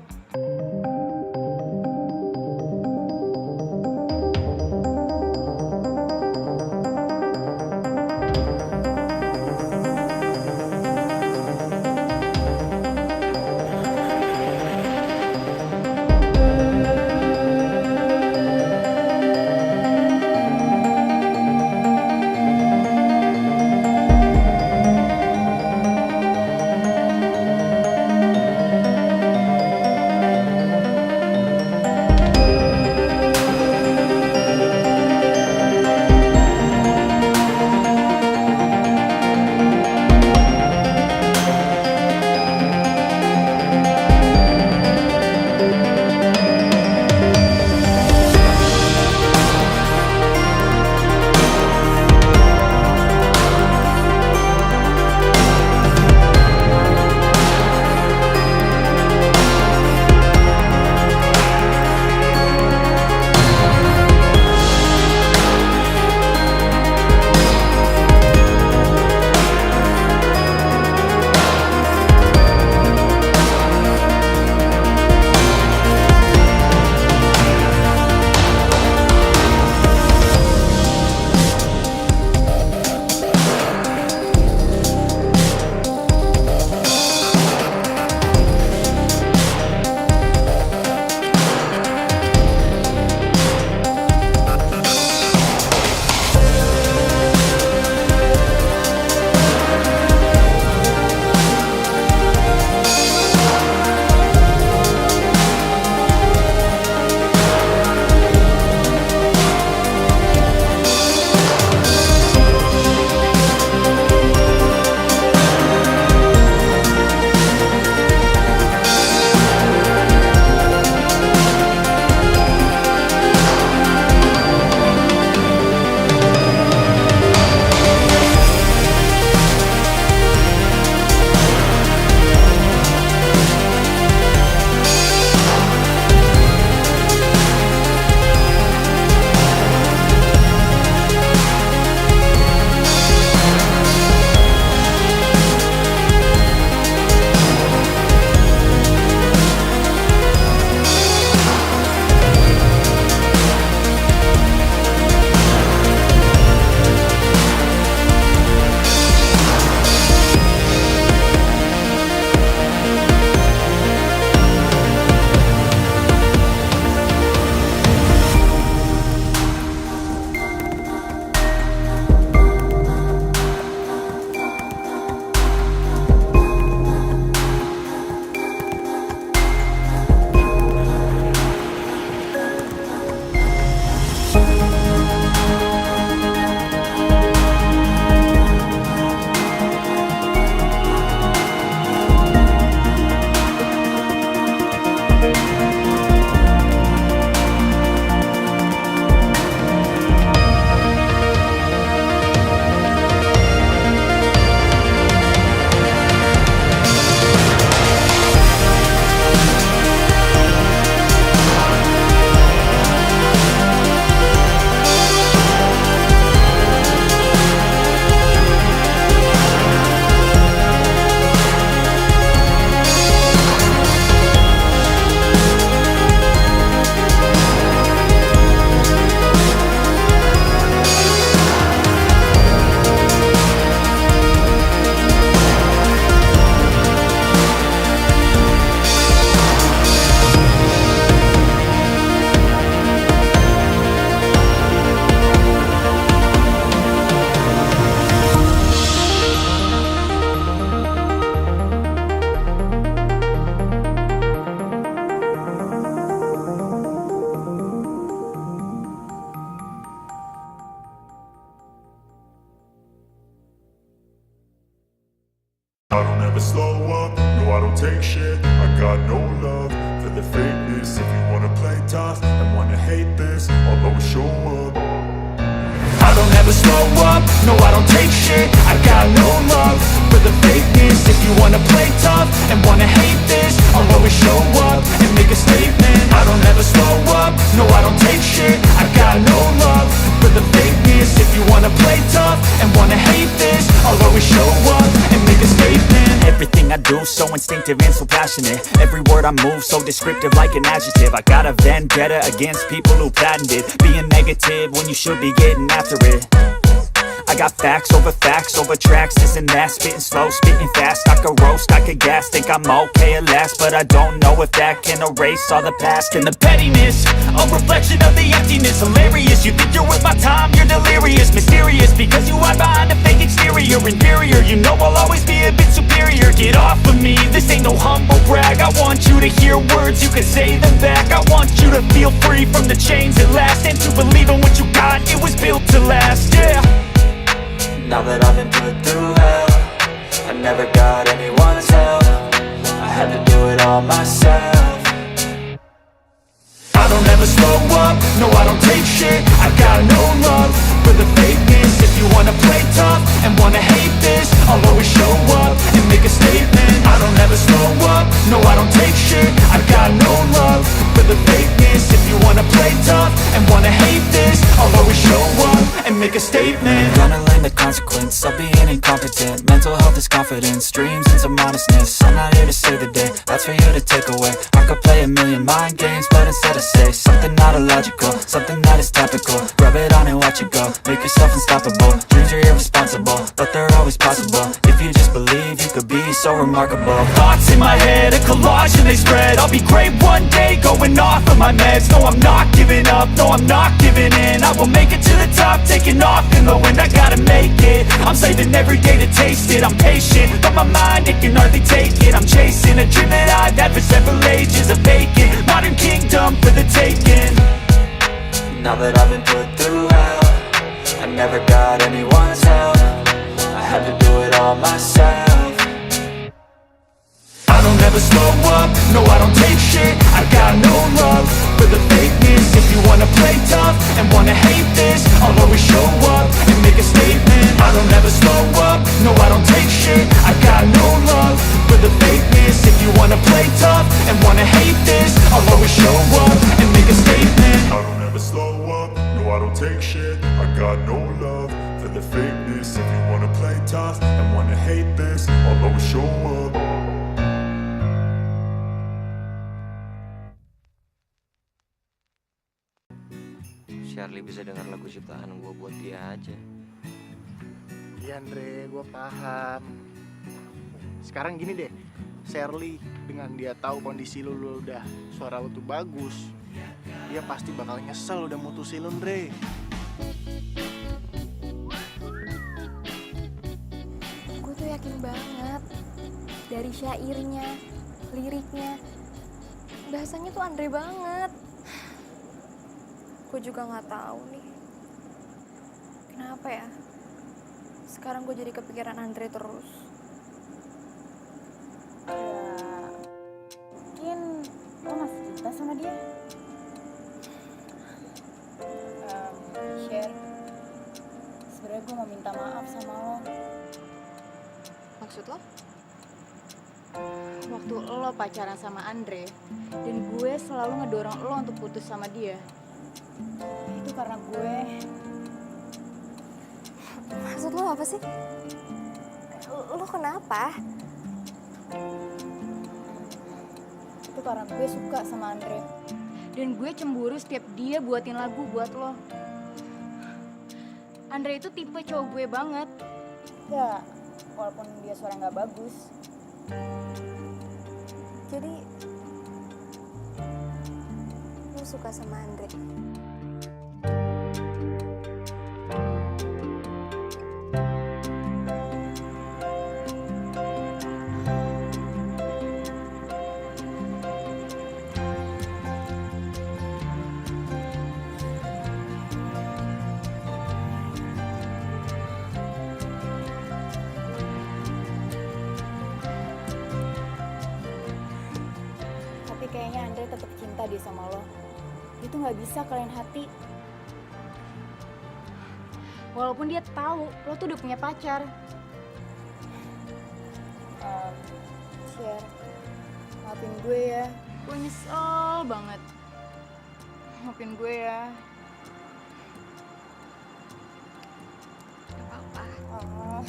never slow up, no I don't take shit. I got no love for the fakeness. If you wanna play tough and wanna hate this, I'll always show up. I don't ever slow up, no I don't take shit. I got no love for the fakeness. If you wanna play tough and wanna hate this, I'll always show up and make a statement. I don't ever slow up, no I don't take shit. I got no love for the fakeness. If you wanna play tough and wanna hate this, I'll always show up and make a statement. Everything I do so instinctive and so passionate. Every word I move so descriptive like an adjective. I got a vendetta against people who patented being negative when you should be getting after it. I got facts over tracks, this and that. Spitting slow, spitting fast. I could roast, I could gas. Think I'm okay at last, but I don't know if that can erase all the past. And the pettiness, a reflection of the emptiness. Hilarious, you think you're worth my time, you're delirious. Mysterious, because you hide behind a fake exterior. Inferior, you know I'll always be a bit superior. Get off of me, this ain't no humble brag. I want you to hear words, you can say them back. I want you to feel free from the chains at last, and to believe in what you got, it was built to last, yeah. Now that I've been put through hell, I never got anyone's help. I had to do it all myself. I don't ever slow up, no I don't take shit. I got no love for the fakeness. If you wanna play tough and wanna hate this, I'll always show up and make a statement. I don't ever slow up, no I don't take shit. I got no love for the fakeness. If you wanna play tough and wanna hate this, I'll always show up and make a statement. Gonna learn the consequence of being incompetent. Mental health is confidence, dreams into modestness. I'm not here to save the day, that's for you to take away. I could play a million mind games, but instead I say something not illogical, something that is topical. Rub it on and watch it go, make yourself unstoppable. Dreams are irresponsible, but they're always possible. If you just believe, you could be so remarkable. Thoughts in my head, a collage and they spread. I'll be great one day, going off of my meds. No, I'm not giving up, no, I'm not giving in. I will make it to the top, taking off in the wind. I gotta make it, I'm saving every day to taste it. I'm patient, but my mind, it can hardly take it. I'm chasing a dream that I've had for several ages. A vacant, modern kingdom for the taking. Now that I've been put through hell, I never got anyone's help. I had to do it all myself. I don't ever slow up, no I don't take shit. I got no love for the fakeness. If you wanna play tough and wanna hate this, I'll always show up and make a statement. I don't ever slow up, no I don't take shit. I got no love for the fakeness. If you wanna play tough and wanna hate this, I'll always show up and make a statement. I don't ever slow up, no I don't take shit. I got no love for the fakeness. If you wanna play tough and wanna hate this, I'll always show up. Charlie bisa dengar lagu ciptaan gue buat dia aja. Iya Andre, gue paham. Sekarang gini deh, Shirley dengan dia tahu kondisi lu udah suara lu tuh bagus, dia pasti bakal nyesel udah mutusin lu, Andre. Gue tuh yakin banget dari syairnya, liriknya, bahasanya tuh Andre banget. Gue juga nggak tahu nih, kenapa ya? Sekarang gue jadi kepikiran Andre terus. Ya, mungkin lo masih cinta sama dia. Share, sebenarnya gue mau minta maaf sama lo. Maksud lo? Waktu lo pacaran sama Andre, dan gue selalu ngedorong lo untuk putus sama dia. Itu karena gue... Maksud lo apa sih? Lo kenapa? Itu karena gue suka sama Andre. Dan gue cemburu setiap dia buatin lagu buat lo. Andre itu tipe cowok gue banget. Ya, walaupun dia suara gak bagus. Jadi, lo suka sama Andre? deh sama lo. Dia tuh nggak bisa kalian hati. Walaupun dia tahu lo tuh udah punya pacar. Share, maafin gue ya. Gue nyesel banget. Maafin gue ya. Gak apa-apa.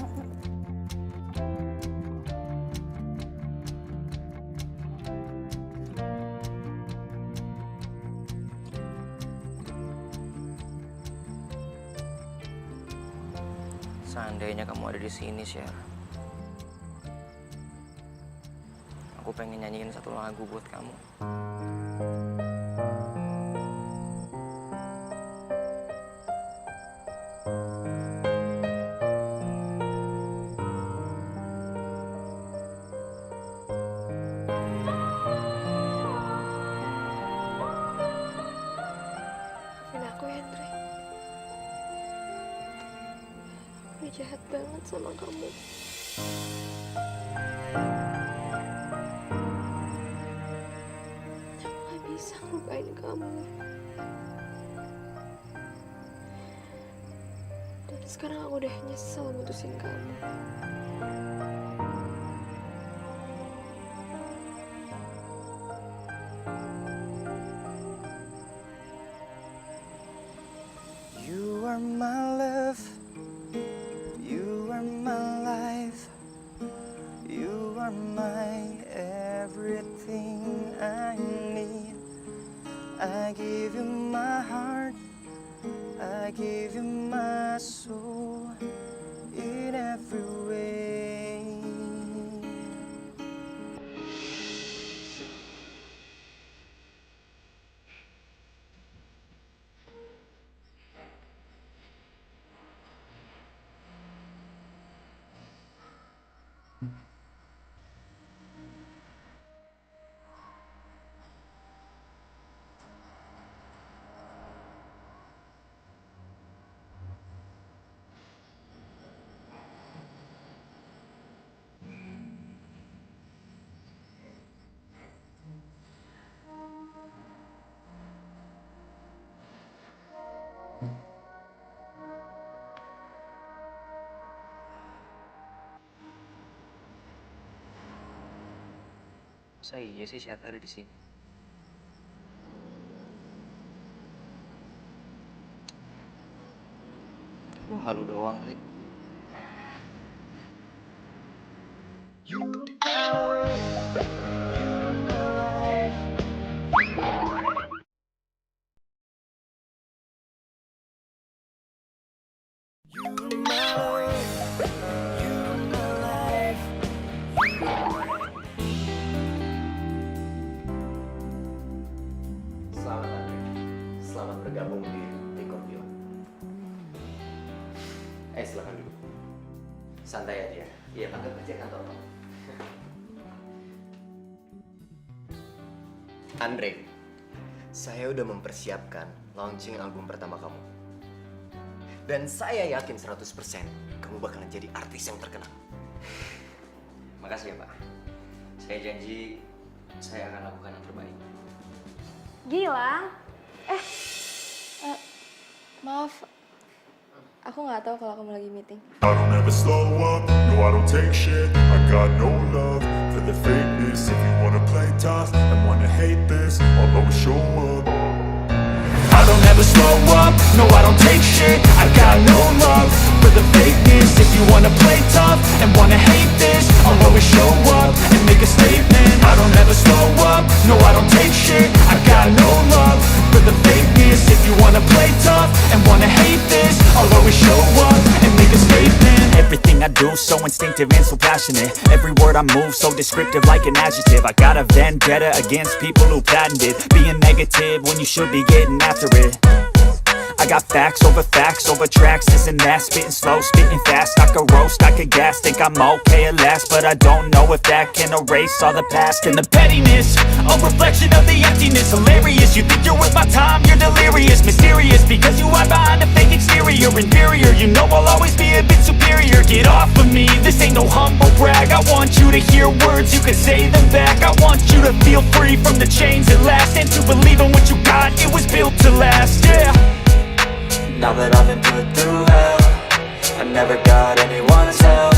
Seandainya kamu ada di sini, Sher. Aku pengen nyanyiin satu lagu buat kamu. Maafin aku ya, Andre. Gue jahat banget sama kamu. Aku gak bisa ngelupain kamu. Dan sekarang aku udah nyesel mutusin kamu. You are my love. You are my life. You are my everything I need. I give you my heart. I give you my soul in every way. Masa iya sih Syat ada di sini? Lu halu doang kali. Selamat Andre. Selamat bergabung di Record Villa. Silakan duduk. Santai aja. Iya, panggil kerja kantor kamu. Andre, saya udah mempersiapkan launching album pertama kamu. Dan saya yakin 100% kamu bakalan jadi artis yang terkenal. Makasih ya Pak. Saya janji saya akan lakukan yang terbaik. Gilang? Maaf. Aku nggak tahu kalau kamu lagi meeting. I don't ever slow up, no I don't take shit. I got no love for the fakeness. If you wanna play tough and wanna hate this, I'll always show up. I don't ever slow up, no I don't take shit. I got no love for the fakeness. If you wanna play tough and wanna hate this, I'll always show up and make a statement. I don't ever slow up, no I don't take shit. I got no love for the fakeness. If you wanna play tough and wanna hate this, I'll always show up and make a statement. Everything I do so instinctive and so passionate. Every word I move so descriptive like an adjective. I got a vendetta against people who patented being negative when you should be getting after it. I got facts over tracks, this and that, spitting slow, spitting fast. I could roast, I could gas, think I'm okay at last, but I don't know if that can erase all the past. And the pettiness, a reflection of the emptiness. Hilarious, you think you're worth my time, you're delirious. Mysterious, because you hide behind a fake exterior. Inferior, you know I'll always be a bit superior. Get off of me, this ain't no humble brag. I want you to hear words, you can say them back. I want you to feel free from the chains at last, and to believe in what you got, it was built to last, yeah. Now that I've been put through hell, I never got anyone's help,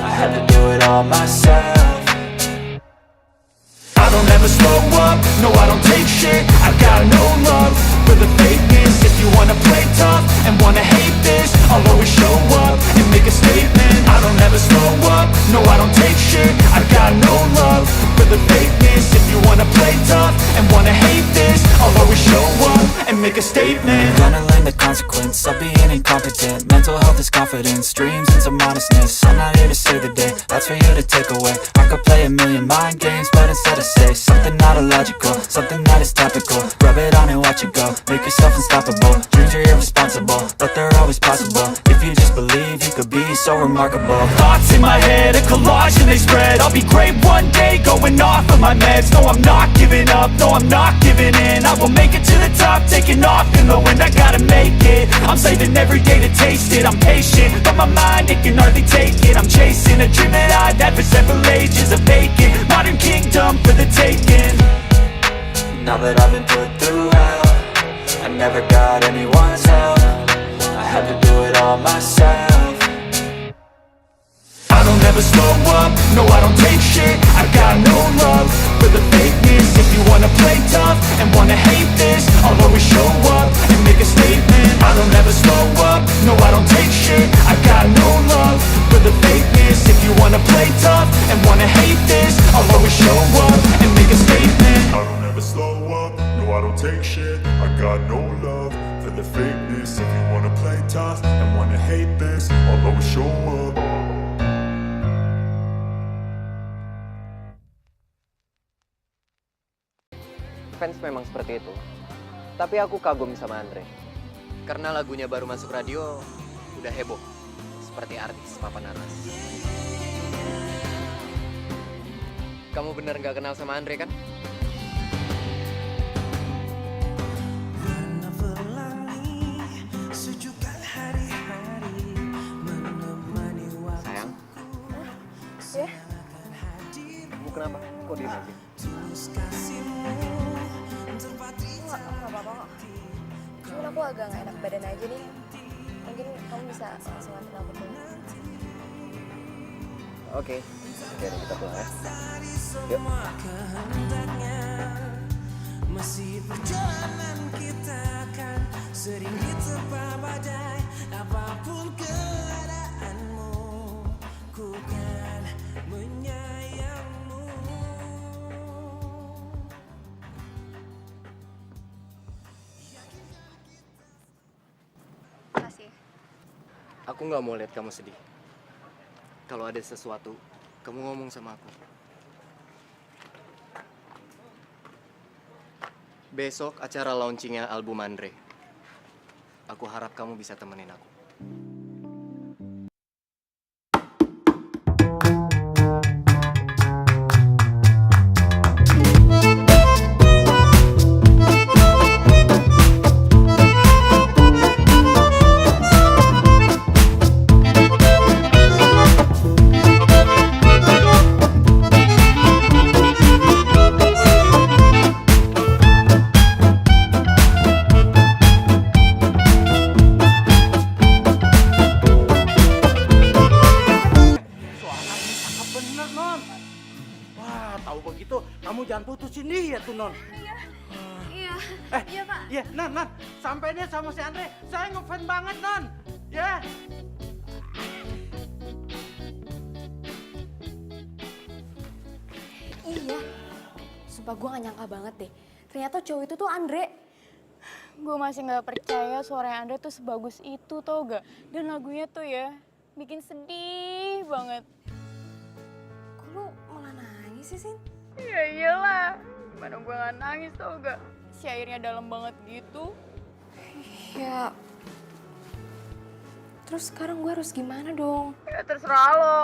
I had to do it all myself. I don't ever slow up, no I don't take shit. I got no love for the fakeness. If you wanna play tough and wanna hate this, I'll always show up and make a statement. I don't ever slow up, no I don't take shit. I got no love for the fakeness. If you wanna play tough and wanna hate this, I'll always show up and make a statement. Gonna learn the consequence of being incompetent. Mental health is confidence, dreams into modestness. I'm not here to save the day, that's for you to take away. I could play a million mind games, but instead I say something not illogical, something that is topical. Rub it on and watch it go, make yourself unstoppable. Dreams are irresponsible, but they're always possible. If you just believe, you could be so remarkable. Thoughts in my head, a collage and they spread. I'll be great one day, going off of my meds. No, I'm not giving up, no, I'm not giving in. I will make it to the top, taking off in the wind. I gotta make it, I'm saving every day to taste it. I'm patient, but my mind, it can hardly take it. I'm chasing a dream that I've had for several ages. A vacant, modern kingdom for the taking. Now that I've been put through hell, I never got anyone's help, I had to do it all myself. I don't ever slow up, no I don't take shit. I got no love for the fakeness. If you wanna play tough and wanna hate this, I'll always show up and make a statement. I don't ever slow up, no I don't take shit. I got no love for the fakeness. If you wanna play tough and wanna hate this, I'll always show up and make a statement. I don't ever slow up, no I don't take shit. I got no love for the fakeness. If you wanna play tough and wanna hate this, I'll always show up. Fans memang seperti itu. Tapi aku kagum sama Andre. Karena lagunya baru masuk radio, udah heboh. Seperti artis papan atas. Kamu bener gak kenal sama Andre kan? Sayang. Ya? Kamu kenapa? Kok diem aja? Nggak apa-apa kok. Cuman aku agak nggak enak badan aja nih. Mungkin kamu bisa langsung nganterin aku pulang. Oke, jadi kita pulang ya. Yuk. Masih perjalanan kita kan sering diterpa badai. Apapun keadaanmu, ku kan menyayangmu. Makasih. Aku nggak mau lihat kamu sedih. Kalau ada sesuatu, kamu ngomong sama aku. Besok acara launchingnya album Andre. Aku harap kamu bisa temenin aku. Jangan putusin dia tuh, Non. Iya. Iya, Pak. Iya, Non. Sampainya sama si Andre. Saya ngefans banget, Non. Ya. Iya. Sumpah gue gak nyangka banget deh. Ternyata cowok itu tuh Andre. Gue masih gak percaya suaranya Andre tuh sebagus itu, tau gak? Dan lagunya tuh ya, bikin sedih banget. Kok lu malah nangis sih, Sin? Ya iyalah, gimana gue gak nangis tau gak? Syairnya dalam banget gitu. Ya, terus sekarang gue harus gimana dong? Ya terserah lo.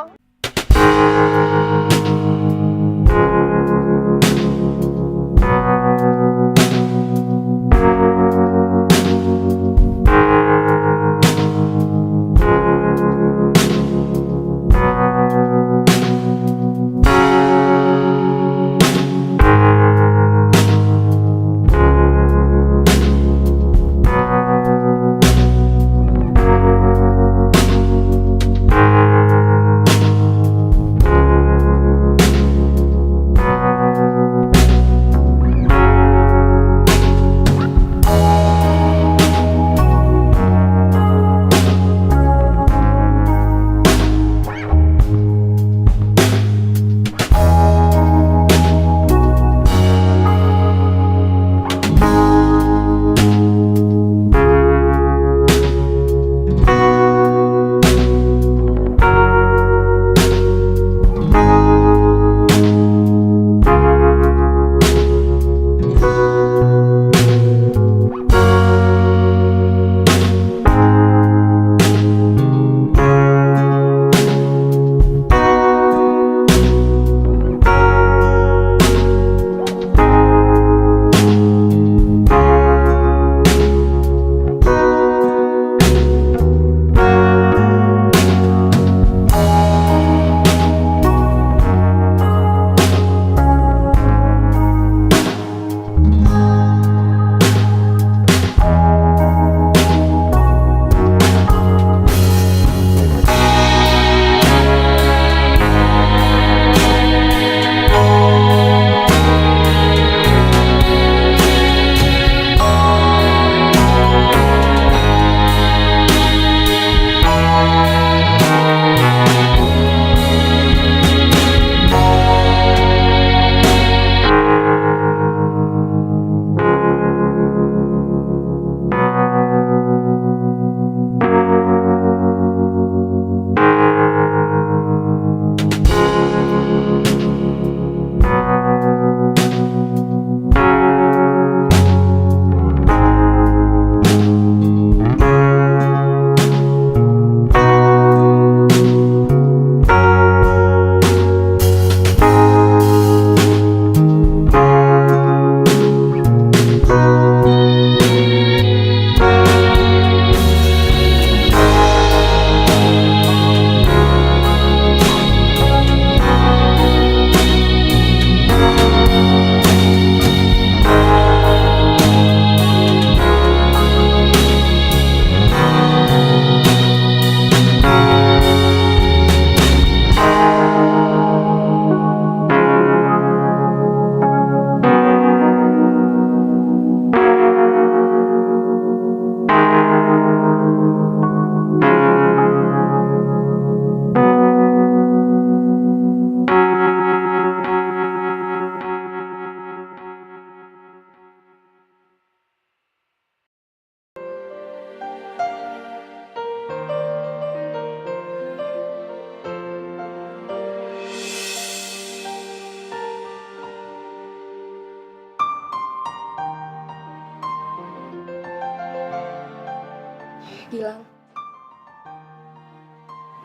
Gilang,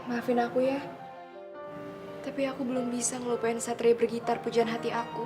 maafin aku ya. Tapi aku belum bisa ngelupain Satria bergitar pujaan hati aku.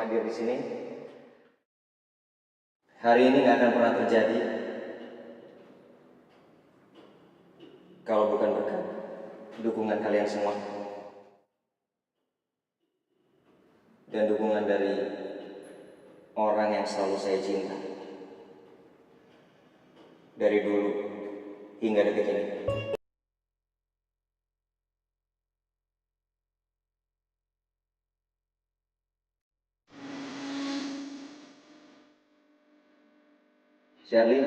hadir di sini. Hari ini nggak akan pernah terjadi kalau bukan berkat dukungan kalian semua dan dukungan dari orang yang selalu saya cinta dari dulu hingga detik ini. Shirley,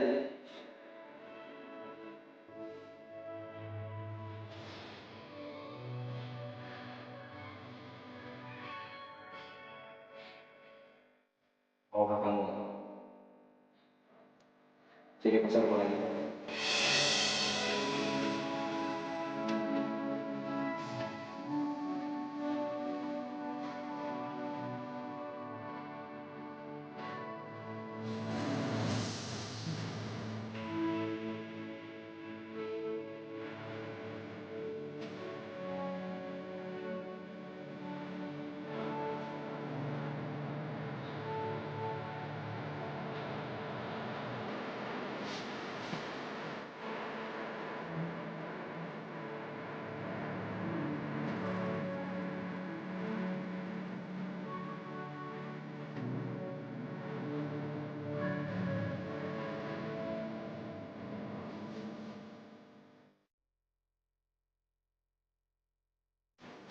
maukah kamu jadi pacarku lagi?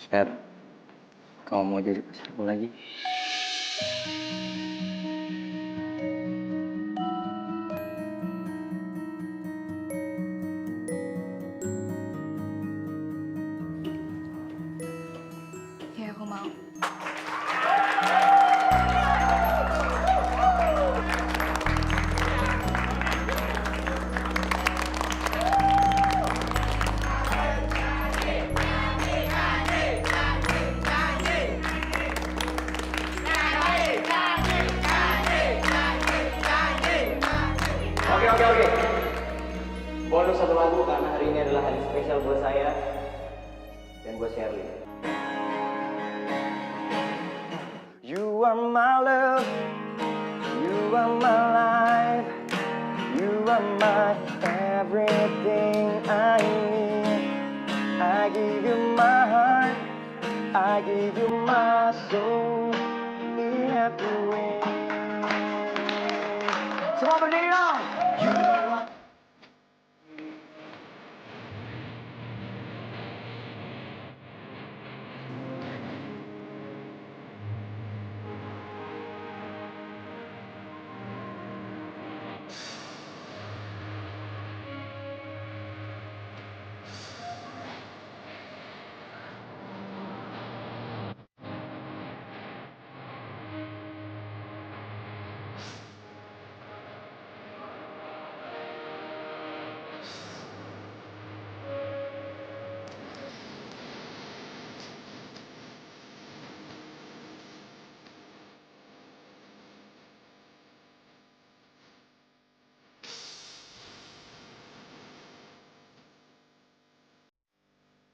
Sher, kamu mau jadi pacarku lagi? Ya, aku mau. Oke. Bonus satu lagu karena hari ini adalah hari spesial buat saya dan buat Shirley. You are my love, you are my life, you are my everything I need. I give you my heart, I give you my soul, everything. Semua berdiri dong.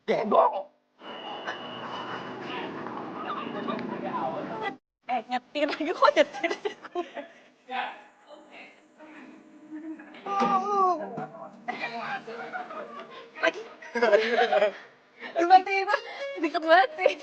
Gendong. Nyetir lagi kok nyetir sih gue. Lagi. Tiba-tiba deket banget sih.